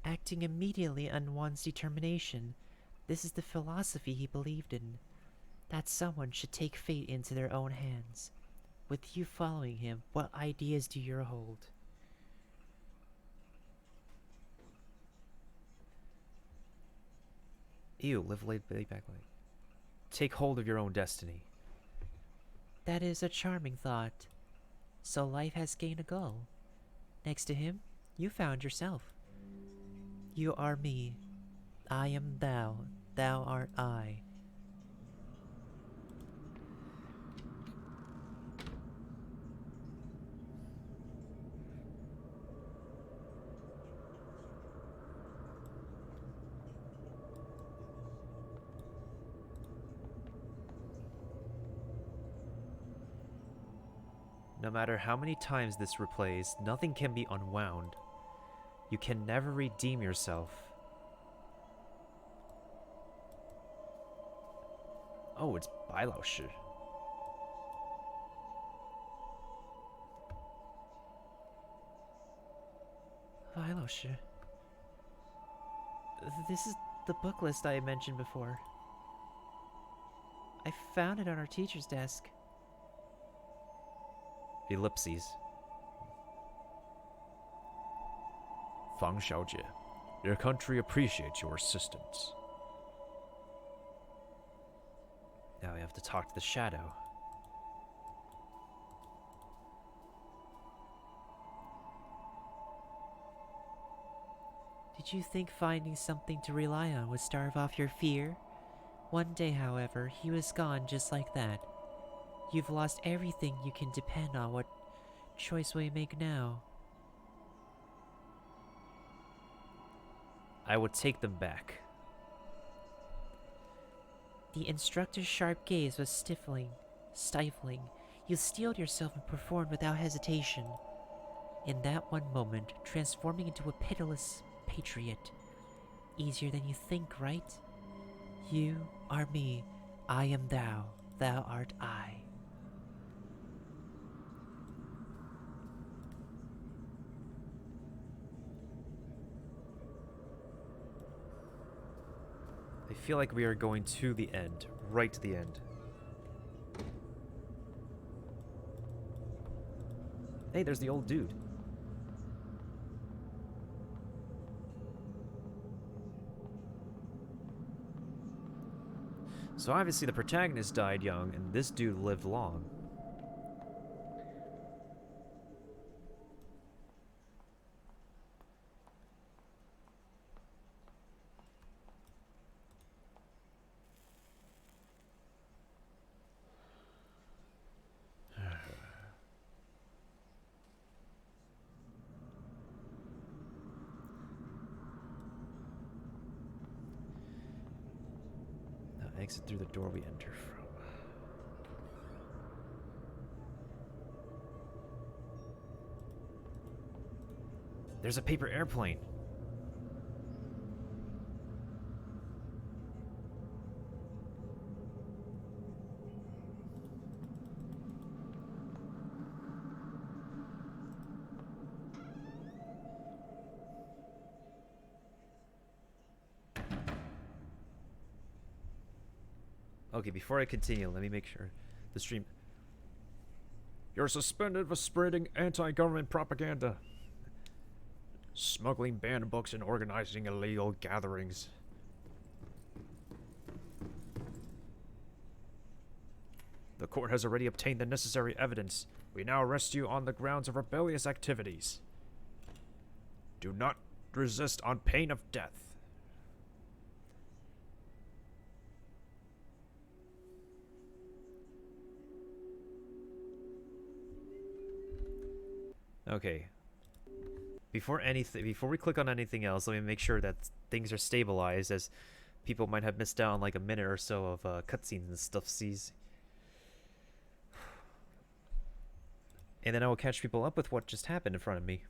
Acting immediately on one's determination. This is the philosophy he believed in. That someone should take fate into their own hands. With you following him, what ideas do you hold? Ew, live laid back like. Take hold of your own destiny. That is a charming thought. So life has gained a goal. Next to him, you found yourself. You are me. I am thou. Thou art I. No matter how many times this replays, nothing can be unwound. You can never redeem yourself. Oh, it's 白老师. Wei Lao Shi. This is the book list I mentioned before. I found it on our teacher's desk. Ellipses. 房小姐, your country appreciates your assistance. Now we have to talk to the shadow. Did you think finding something to rely on would starve off your fear? One day, however, he was gone just like that. You've lost everything you can depend on. What choice will you make now? I would take them back. The instructor's sharp gaze was stifling. You steeled yourself and performed without hesitation. In that one moment, transforming into a pitiless patriot. Easier than you think, right? You are me, I am thou, thou art I. I feel like we are going to the end, right to the end. Hey, there's the old dude. So obviously the protagonist died young, and this dude lived long. Now exit through the door we enter from. There's a paper airplane. Okay, before I continue, let me make sure the stream. You're suspended for spreading anti-government propaganda, smuggling banned books, and organizing illegal gatherings. The court has already obtained the necessary evidence. We now arrest you on the grounds of rebellious activities. Do not resist on pain of death. Okay. Before we click on anything else, let me make sure that things are stabilized, as people might have missed out on like a minute or so of cutscenes and stuff. Sees, and then I will catch people up with what just happened in front of me.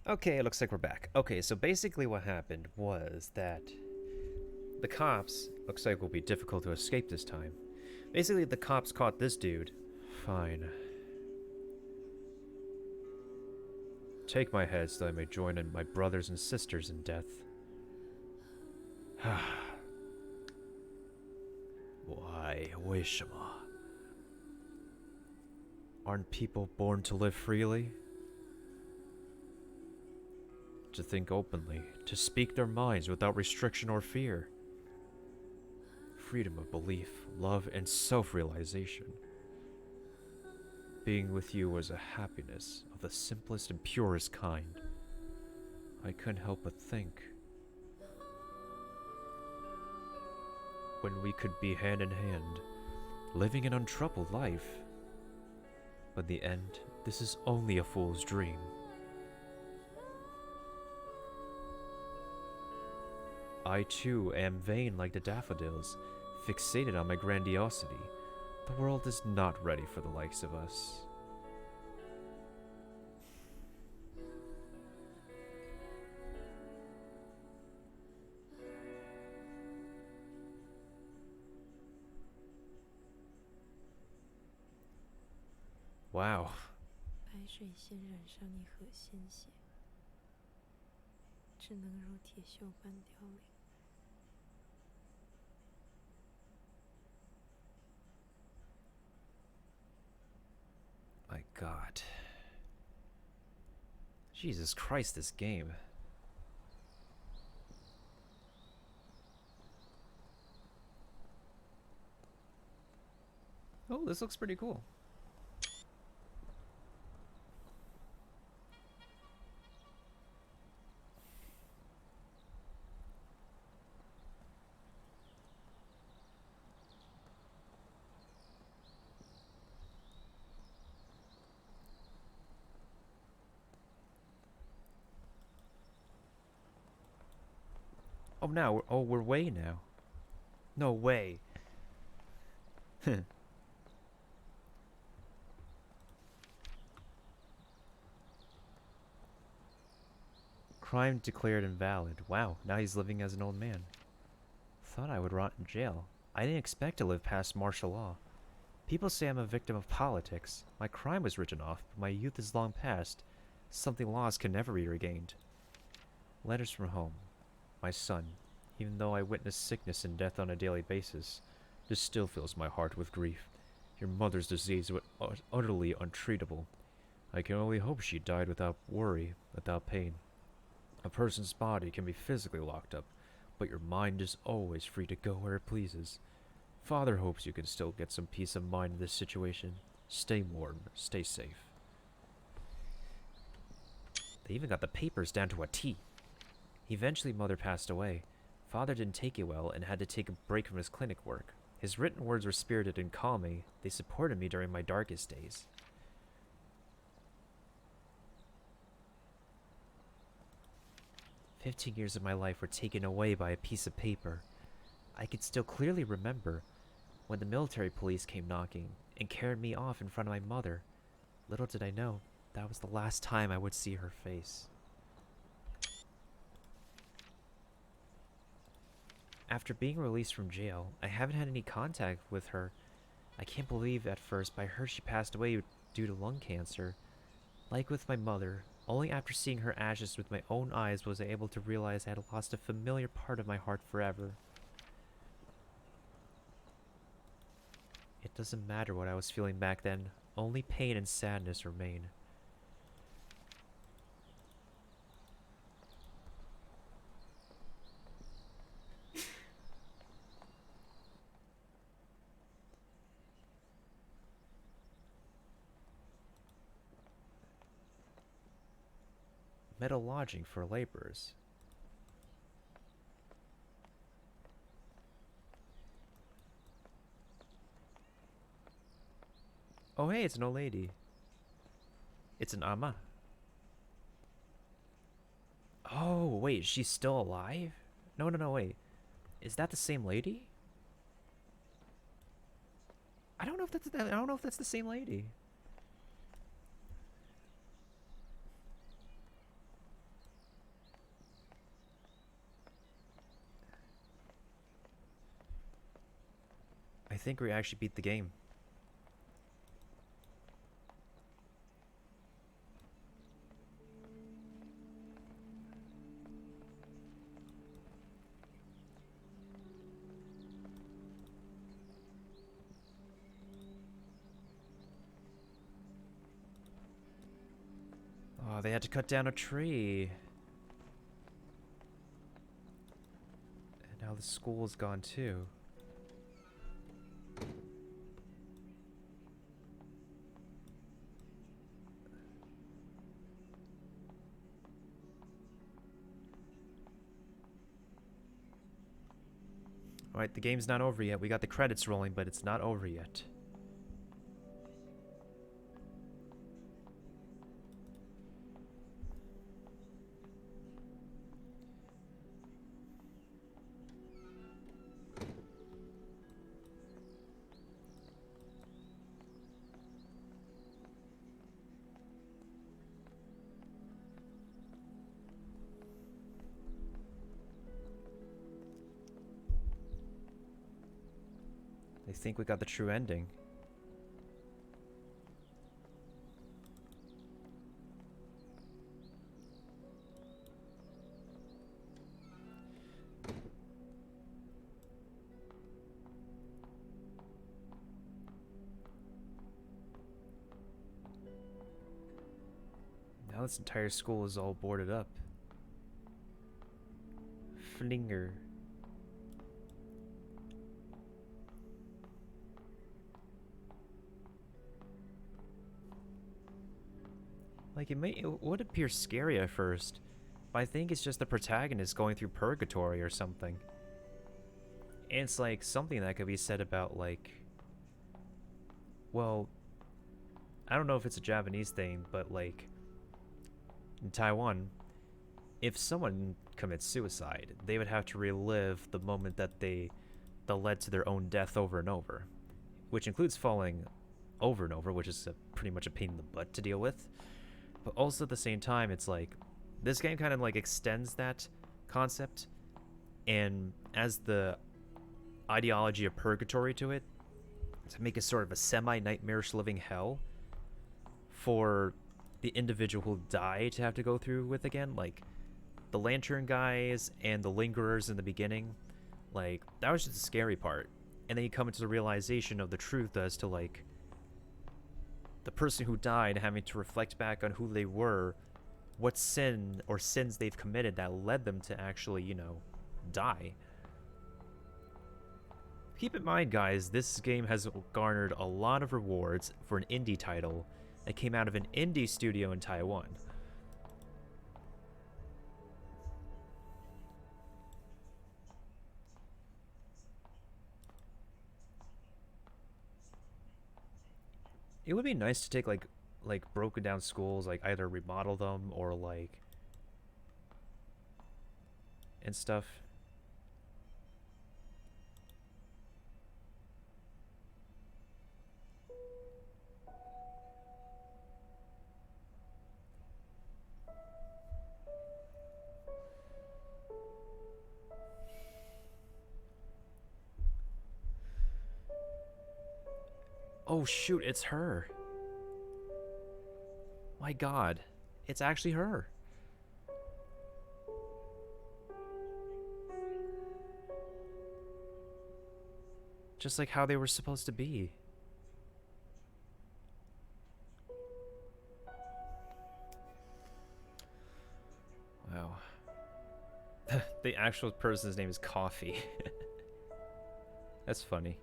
Okay, it looks like we're back. Okay, so basically what happened was that the cops, looks like will be difficult to escape this time. Basically, the cops caught this dude. Fine. Take my head so I may join in my brothers and sisters in death. Why, Wishima? Aren't people born to live freely? To think openly, to speak their minds without restriction or fear. Freedom of belief, love, and self-realization. Being with you was a happiness of the simplest and purest kind. I couldn't help but think, when we could be hand in hand, living an untroubled life. But in the end, this is only a fool's dream. I too am vain like the daffodils, fixated on my grandiosity. The world is not ready for the likes of us. Wow. 白水仙染上一河鲜血，只能如铁锈般凋零。My God. Jesus Christ, this game. Oh, this looks pretty cool. Oh, now, we're way now. No way. Crime declared invalid. Wow, now he's living as an old man. Thought I would rot in jail. I didn't expect to live past martial law. People say I'm a victim of politics. My crime was written off, but my youth is long past. Something lost can never be regained. Letters from home. My son, even though I witness sickness and death on a daily basis, this still fills my heart with grief. Your mother's disease was utterly untreatable. I can only hope she died without worry, without pain. A person's body can be physically locked up, but your mind is always free to go where it pleases. Father hopes you can still get some peace of mind in this situation. Stay warm, stay safe. They even got the papers down to a T. Eventually, Mother passed away. Father didn't take it well and had to take a break from his clinic work. His written words were spirited and calming. They supported me during my darkest days. "15 years of my life were taken away by a piece of paper. I could still clearly remember when the military police came knocking and carried me off in front of my mother. Little did I know that was the last time I would see her face." After being released from jail, I haven't had any contact with her. I can't believe at first, but I heard she passed away due to lung cancer. Like with my mother, only after seeing her ashes with my own eyes was I able to realize I had lost a familiar part of my heart forever. It doesn't matter what I was feeling back then, only pain and sadness remain. Metal lodging for laborers. Oh hey, it's an old lady. It's an ama. Oh wait, she's still alive? No, wait. Is that the same lady? I don't know if that's the same lady. I think we actually beat the game. Oh, they had to cut down a tree. And now the school is gone too. Alright, the game's not over yet. We got the credits rolling, but it's not over yet. I think we got the true ending. Now this entire school is all boarded up. Flinger. Like, it would appear scary at first, but I think it's just the protagonist going through purgatory or something. And it's like something that could be said about, like, well, I don't know if it's a Japanese thing, but like in Taiwan, if someone commits suicide, they would have to relive the moment that led to their own death over and over, which includes falling over and over, which is pretty much a pain in the butt to deal with. But also at the same time, it's like this game kind of like extends that concept and as the ideology of purgatory to it, to make it sort of a semi-nightmarish living hell for the individual who died to have to go through with again. Like the lantern guys and the lingerers in the beginning, like that was just the scary part. And then you come into the realization of the truth as to like the person who died having to reflect back on who they were, what sin or sins they've committed that led them to actually, you know, die. Keep in mind, guys, this game has garnered a lot of rewards for an indie title that came out of an indie studio in Taiwan. It would be nice to take like broken down schools, like either remodel them or like and stuff. Oh shoot, it's her. My god, it's actually her. Just like how they were supposed to be. Wow. The actual person's name is Coffee. That's funny.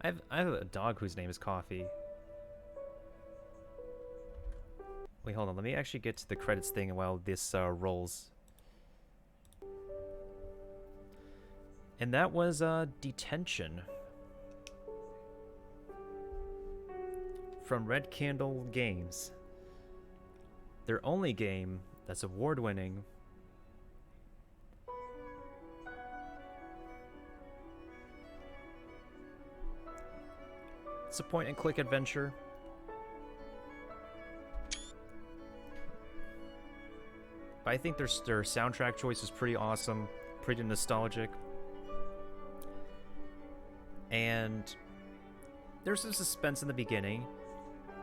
I have a dog whose name is Coffee. Wait, hold on. Let me actually get to the credits thing while this rolls. And that was Detention. From Red Candle Games. Their only game that's award-winning. It's a point-and-click adventure. But I think their soundtrack choice is pretty awesome, pretty nostalgic. And there's some suspense in the beginning,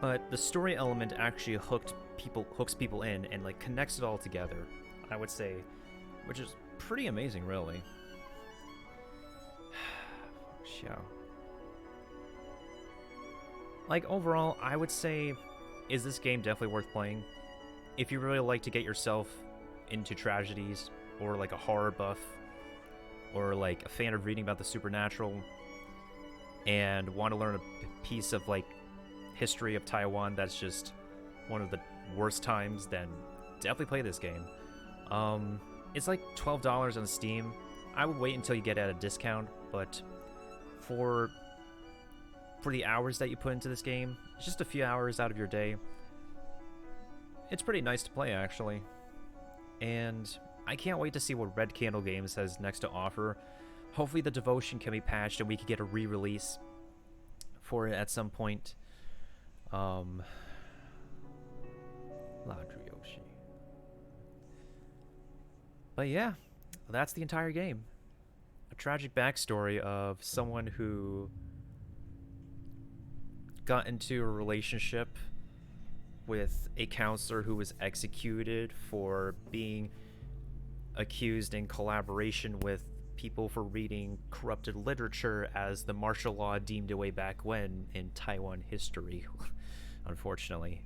but the story element actually hooks people in and like connects it all together, I would say, which is pretty amazing, really. Xiao. Like, overall, I would say, is this game definitely worth playing? If you really like to get yourself into tragedies, or like a horror buff, or like a fan of reading about the supernatural, and want to learn a piece of like history of Taiwan that's just one of the worst times, then definitely play this game. It's like $12 on Steam. I would wait until you get at a discount, but for the hours that you put into this game, it's just a few hours out of your day. It's pretty nice to play, actually. And I can't wait to see what Red Candle Games has next to offer. Hopefully the Devotion can be patched and we can get a re-release for it at some point. Ladrioshi. But yeah, that's the entire game. A tragic backstory of someone who got into a relationship with a counselor who was executed for being accused in collaboration with people for reading corrupted literature as the martial law deemed a way back when in Taiwan history, unfortunately.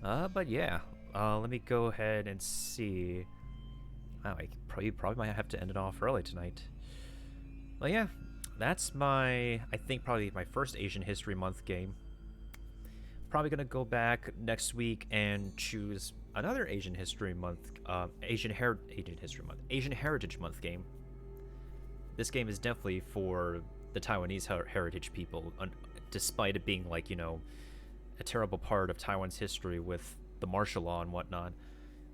But yeah, let me go ahead and see. Wow, I probably might have to end it off early tonight. Well, yeah, that's I think probably my first Asian History Month game. Probably gonna go back next week and choose another Asian History Month, Asian Heritage Month game. This game is definitely for the Taiwanese heritage people, despite it being like, you know, a terrible part of Taiwan's history with the martial law and whatnot.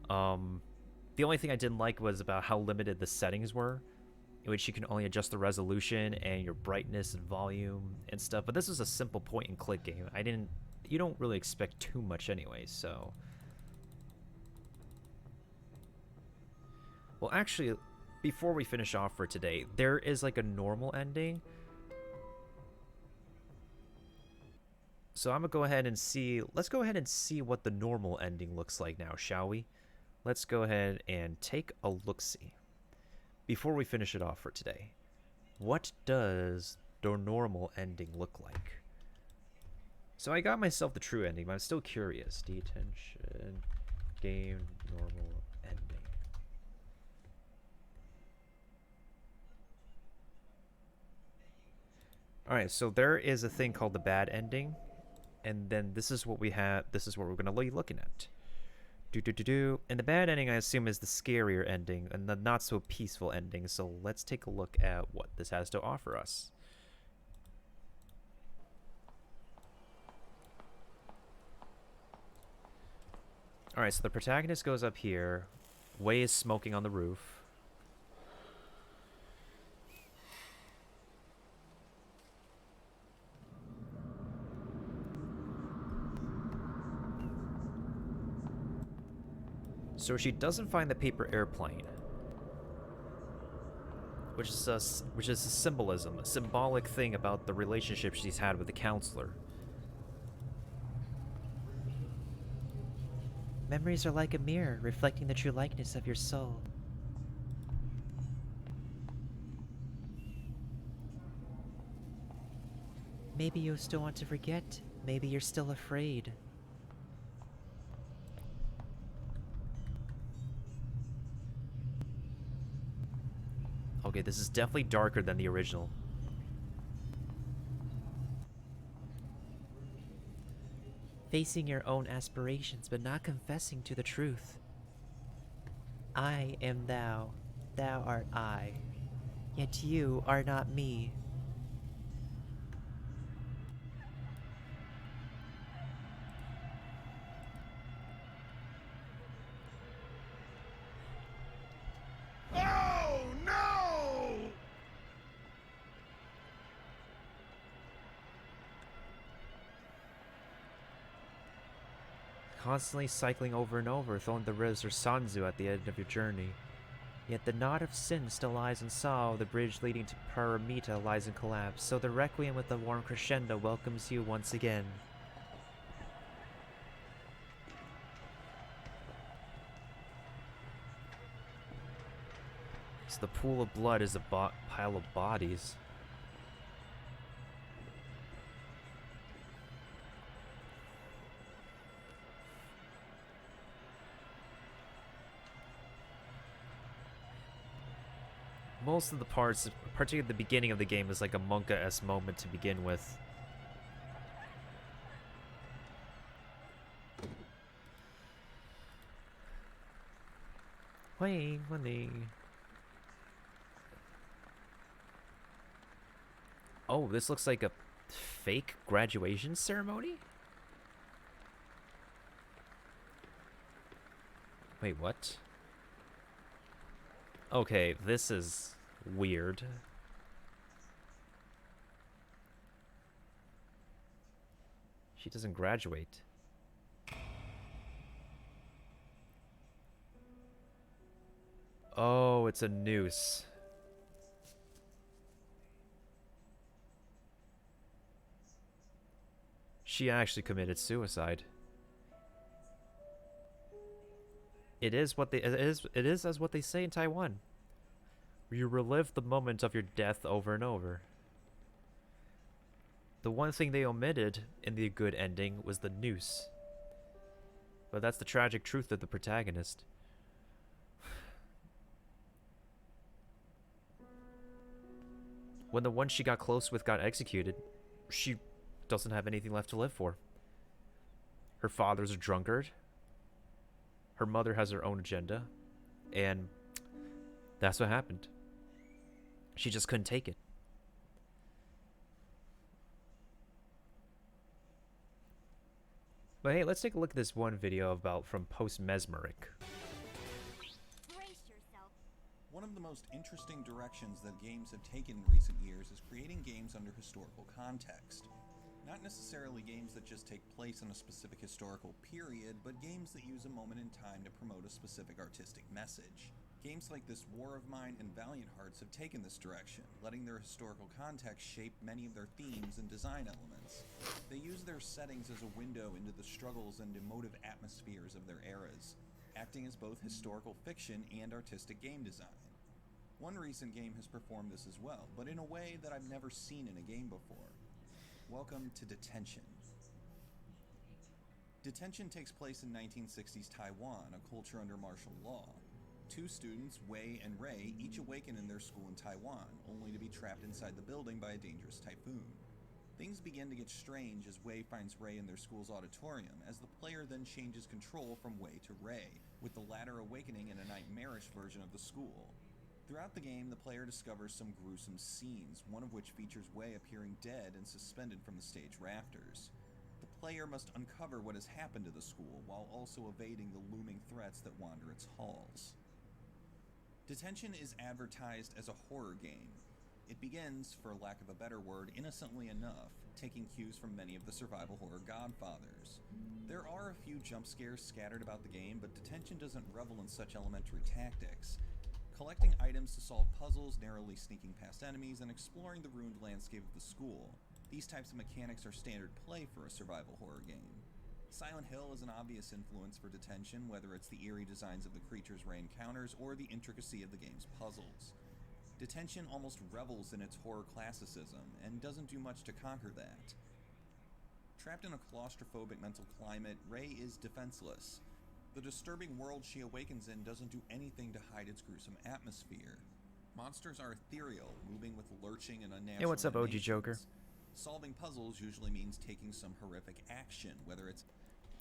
The only thing I didn't like was about how limited the settings were, in which you can only adjust the resolution and your brightness and volume and stuff. But this is a simple point and click game. You don't really expect too much anyway, so. Well, actually, before we finish off for today, there is like a normal ending. So I'm gonna go ahead and see. Let's go ahead and see what the normal ending looks like now, shall we? Let's go ahead and take a look-see. Before we finish it off for today, what does the normal ending look like? So I got myself the true ending, but I'm still curious. Detention, game, normal ending. Alright, so there is a thing called the bad ending. And then this is what we have. This is what we're going to be looking at. And the bad ending, I assume, is the scarier ending and the not so peaceful ending. So let's take a look at what this has to offer us. Alright, so the protagonist goes up here. Wei is smoking on the roof. So she doesn't find the paper airplane, which is a symbolism, a symbolic thing about the relationship she's had with the counselor. Memories are like a mirror, reflecting the true likeness of your soul. Maybe you still want to forget. Maybe you're still afraid. Okay, this is definitely darker than the original. Facing your own aspirations, but not confessing to the truth. I am thou, thou art I, yet you are not me. Oh, no! Constantly cycling over and over, throwing the rivers or Sanzu at the end of your journey. Yet the knot of sin still lies in sorrow, the bridge leading to Paramita lies in collapse, so the requiem with the warm crescendo welcomes you once again. So the pool of blood is a pile of bodies. Most of the parts, particularly at the beginning of the game, is like a manga-esque moment to begin with. Wait, oh, this looks like a fake graduation ceremony? Wait, what? Okay, this is weird. She doesn't graduate. Oh, it's a noose. She actually committed suicide. It is as what they say in Taiwan. You relive the moment of your death over and over. The one thing they omitted in the good ending was the noose. But that's the tragic truth of the protagonist. When the one she got close with got executed, she doesn't have anything left to live for. Her father's a drunkard. Her mother has her own agenda. And that's what happened. She just couldn't take it. But hey, let's take a look at this one video from Post Mesmeric. One of the most interesting directions that games have taken in recent years is creating games under historical context. Not necessarily games that just take place in a specific historical period, but games that use a moment in time to promote a specific artistic message. Games like This War of Mine and Valiant Hearts have taken this direction, letting their historical context shape many of their themes and design elements. They use their settings as a window into the struggles and emotive atmospheres of their eras, acting as both historical fiction and artistic game design. One recent game has performed this as well, but in a way that I've never seen in a game before. Welcome to Detention. Detention takes place in 1960s Taiwan, a culture under martial law. Two students, Wei and Ray, each awaken in their school in Taiwan, only to be trapped inside the building by a dangerous typhoon. Things begin to get strange as Wei finds Ray in their school's auditorium, as the player then changes control from Wei to Ray, with the latter awakening in a nightmarish version of the school. Throughout the game, the player discovers some gruesome scenes, one of which features Wei appearing dead and suspended from the stage rafters. The player must uncover what has happened to the school, while also evading the looming threats that wander its halls. Detention is advertised as a horror game. It begins, for lack of a better word, innocently enough, taking cues from many of the survival horror godfathers. There are a few jump scares scattered about the game, but Detention doesn't revel in such elementary tactics. Collecting items to solve puzzles, narrowly sneaking past enemies, and exploring the ruined landscape of the school. These types of mechanics are standard play for a survival horror game. Silent Hill is an obvious influence for Detention, whether it's the eerie designs of the creatures Ray encounters or the intricacy of the game's puzzles. Detention almost revels in its horror classicism, and doesn't do much to conquer that. Trapped in a claustrophobic mental climate, Ray is defenseless. The disturbing world she awakens in doesn't do anything to hide its gruesome atmosphere. Monsters are ethereal, moving with lurching and unnatural Hey, what's up, OG animations. Joker? Solving puzzles usually means taking some horrific action, whether it's...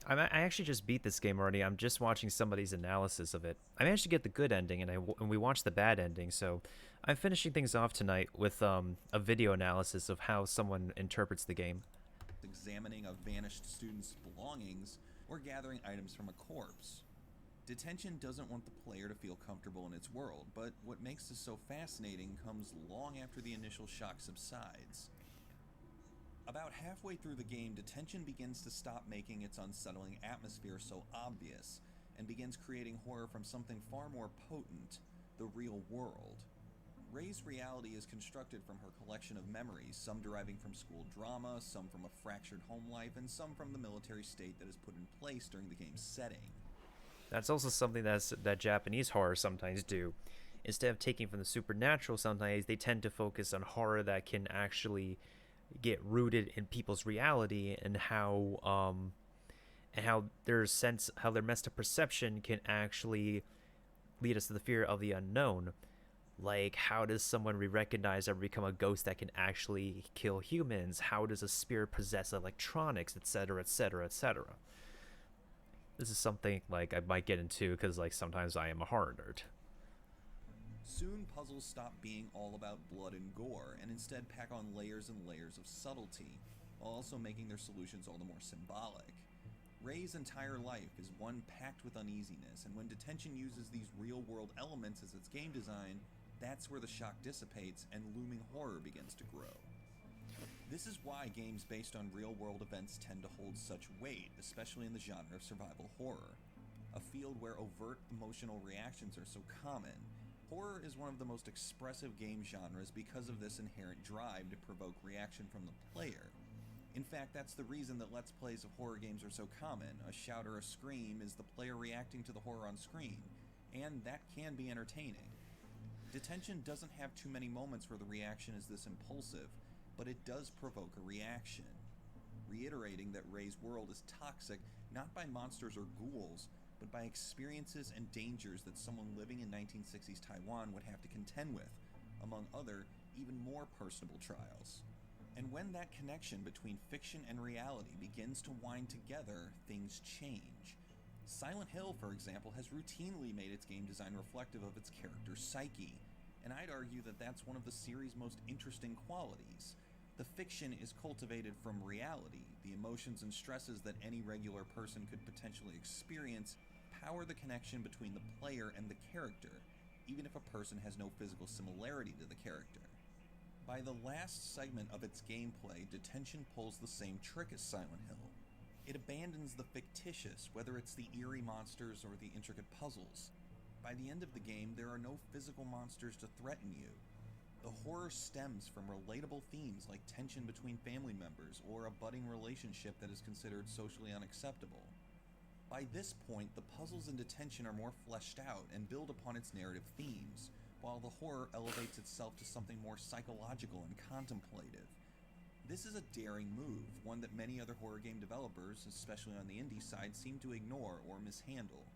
I actually just beat this game already. I'm just watching somebody's analysis of it. I managed to get the good ending, and we watched the bad ending, so I'm finishing things off tonight with a video analysis of how someone interprets the game. examining a vanished student's belongings, or gathering items from a corpse. Detention doesn't want the player to feel comfortable in its world, but what makes this so fascinating comes long after the initial shock subsides. About halfway through the game, Detention begins to stop making its unsettling atmosphere so obvious, and begins creating horror from something far more potent, the real world. Ray's reality is constructed from her collection of memories, some deriving from school drama, some from a fractured home life, and some from the military state that is put in place during the game's setting. That's also something that Japanese horror sometimes do. Instead of taking from the supernatural, sometimes they tend to focus on horror that can actually get rooted in people's reality, and how their messed up perception can actually lead us to the fear of the unknown. Like, how does someone we recognize ever become a ghost that can actually kill humans? How does a spirit possess electronics, etc., etc., etc.? This is something like I might get into because like sometimes I am a horror nerd. Soon, puzzles stop being all about blood and gore, and instead pack on layers and layers of subtlety, while also making their solutions all the more symbolic. Ray's entire life is one packed with uneasiness, and when Detention uses these real-world elements as its game design, that's where the shock dissipates and looming horror begins to grow. This is why games based on real-world events tend to hold such weight, especially in the genre of survival horror, a field where overt emotional reactions are so common. Horror is one of the most expressive game genres because of this inherent drive to provoke reaction from the player. In fact, that's the reason that Let's Plays of horror games are so common. A shout or a scream is the player reacting to the horror on screen, and that can be entertaining. Detention doesn't have too many moments where the reaction is this impulsive, but it does provoke a reaction, reiterating that Ray's world is toxic not by monsters or ghouls, but by experiences and dangers that someone living in 1960s Taiwan would have to contend with, among other, even more personable trials. And when that connection between fiction and reality begins to wind together, things change. Silent Hill, for example, has routinely made its game design reflective of its character's psyche, and I'd argue that that's one of the series' most interesting qualities. The fiction is cultivated from reality. The emotions and stresses that any regular person could potentially experience power the connection between the player and the character, even if a person has no physical similarity to the character. By the last segment of its gameplay, Detention pulls the same trick as Silent Hill. It abandons the fictitious, whether it's the eerie monsters or the intricate puzzles. By the end of the game, there are no physical monsters to threaten you. The horror stems from relatable themes like tension between family members or a budding relationship that is considered socially unacceptable. By this point, the puzzles in Detention are more fleshed out and build upon its narrative themes, while the horror elevates itself to something more psychological and contemplative. This is a daring move, one that many other horror game developers, especially on the indie side, seem to ignore or mishandle.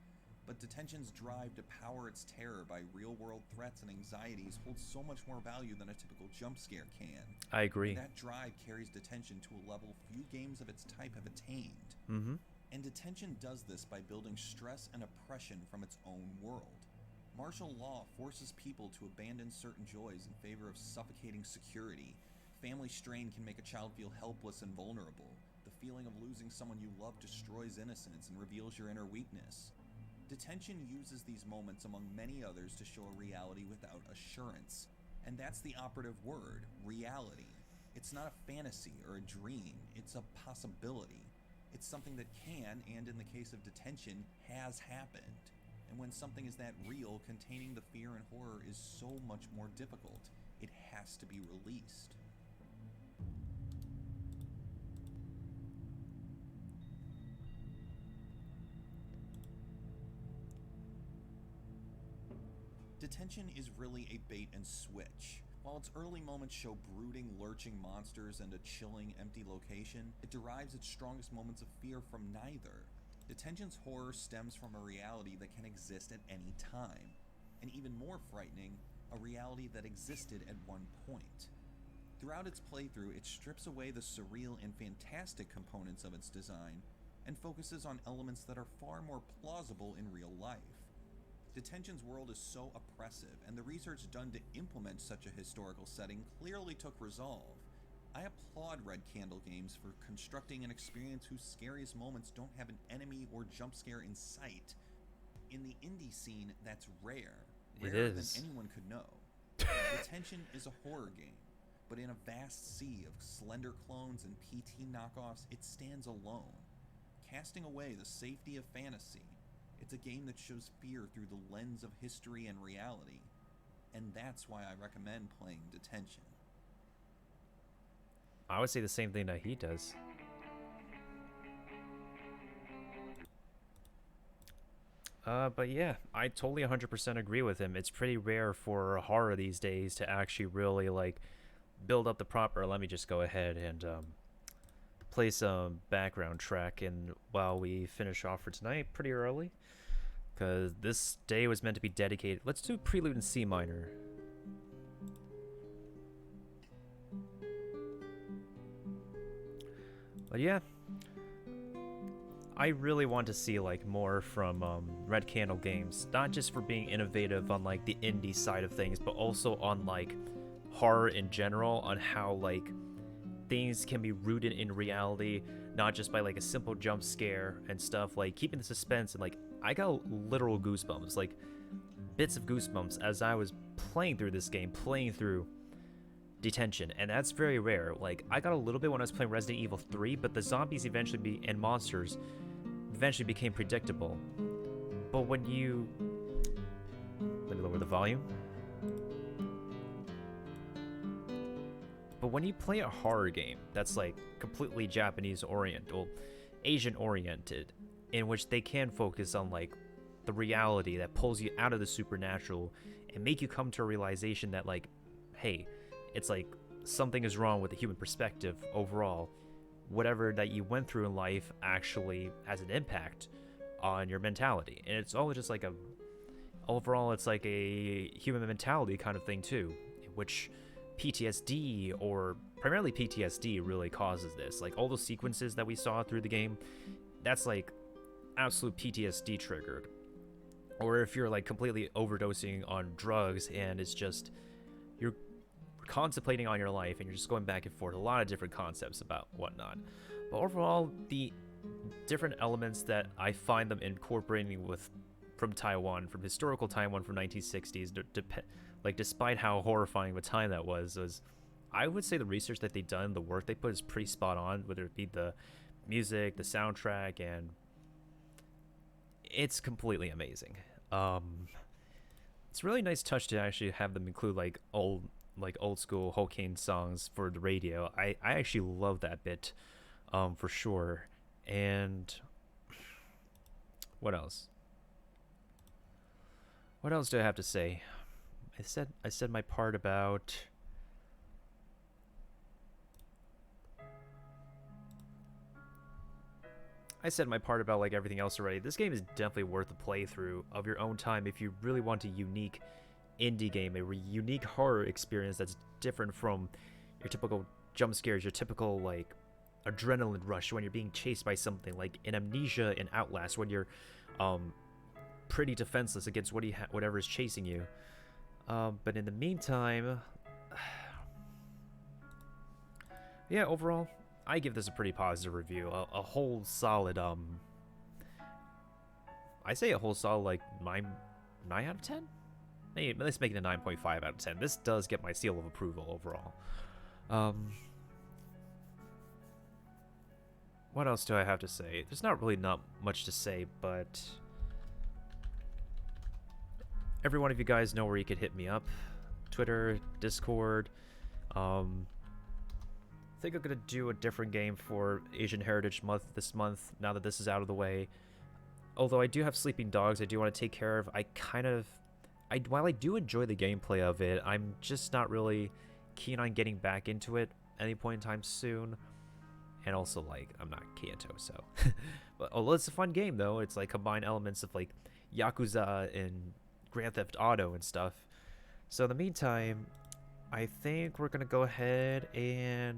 But Detention's drive to power its terror by real-world threats and anxieties holds so much more value than a typical jump scare can. I agree. And that drive carries Detention to a level few games of its type have attained. And Detention does this by building stress and oppression from its own world. Martial law forces people to abandon certain joys in favor of suffocating security. Family strain can make a child feel helpless and vulnerable. The feeling of losing someone you love destroys innocence and reveals your inner weakness. Detention uses these moments among many others to show a reality without assurance. And that's the operative word, reality. It's not a fantasy or a dream, it's a possibility. It's something that can, and in the case of Detention, has happened. And when something is that real, containing the fear and horror is so much more difficult. It has to be released. Detention is really a bait and switch. While its early moments show brooding, lurching monsters and a chilling, empty location, it derives its strongest moments of fear from neither. Detention's horror stems from a reality that can exist at any time, and even more frightening, a reality that existed at one point. Throughout its playthrough, it strips away the surreal and fantastic components of its design and focuses on elements that are far more plausible in real life. Detention's world is so oppressive, and the research done to implement such a historical setting clearly took resolve. I applaud Red Candle Games for constructing an experience whose scariest moments don't have an enemy or jump scare in sight. In the indie scene, that's rare. Rarer than anyone could know. Detention is a horror game, but in a vast sea of Slender clones and PT knockoffs, it stands alone. Casting away the safety of fantasy, it's a game that shows fear through the lens of history and reality, and that's why I recommend playing Detention. I would say the same thing that he does. But yeah, I totally 100% agree with him. It's pretty rare for horror these days to actually really like build up the proper. Let me just go ahead and play some background track, and while we finish off for tonight pretty early, because this day was meant to be dedicated. Let's do Prelude in C minor. But yeah, I really want to see like more from Red Candle Games, not just for being innovative on like the indie side of things, but also on like horror in general, on how like things can be rooted in reality, not just by like a simple jump scare and stuff, like keeping the suspense. And like I got literal goosebumps, like bits of goosebumps as I was playing through this game, playing through Detention, and that's very rare. Like I got a little bit when I was playing Resident Evil 3, but the zombies and monsters eventually became predictable. But when you, let me lower the volume. But when you play a horror game that's like completely Japanese oriental, Asian oriented, in which they can focus on like the reality that pulls you out of the supernatural and make you come to a realization that like, hey, it's like something is wrong with the human perspective overall. Whatever that you went through in life actually has an impact on your mentality. And it's all just like a, overall, it's like a human mentality kind of thing too, in which PTSD, or primarily PTSD, really causes this. Like all those sequences that we saw through the game, that's like absolute PTSD triggered. Or if you're like completely overdosing on drugs and it's just, you're contemplating on your life and you're just going back and forth, a lot of different concepts about whatnot. But overall, the different elements that I find them incorporating with from Taiwan, from historical Taiwan from 1960s, like despite how horrifying of a time that was I would say the research that they've done, the work they put is pretty spot on, whether it be the music, the soundtrack, and it's completely amazing. It's a really nice touch to actually have them include like old school Hokkien songs for the radio. I actually love that bit, for sure. And what else? What else do I have to say? I said my part about. I said my part about like everything else already. This game is definitely worth a playthrough of your own time if you really want a unique indie game, a unique horror experience that's different from your typical jump scares, your typical like adrenaline rush when you're being chased by something, like in Amnesia and Outlast when you're pretty defenseless against whatever is chasing you. But in the meantime, yeah, overall, I give this a pretty positive review. A whole solid, I say a whole solid like 9 out of 10. Hey, let's make it a 9.5 out of 10. This does get my seal of approval overall. What else do I have to say? There's not much to say, but every one of you guys know where you could hit me up. Twitter, Discord. I think I'm gonna do a different game for Asian Heritage Month this month, now that this is out of the way. Although I do have sleeping dogs I do want to take care of. While I do enjoy the gameplay of it, I'm just not really keen on getting back into it any point in time soon. And also, like, I'm not Kyoto, so. But although it's a fun game, though, it's like combined elements of like Yakuza and Grand Theft Auto and stuff. So in the meantime, I think we're gonna go ahead and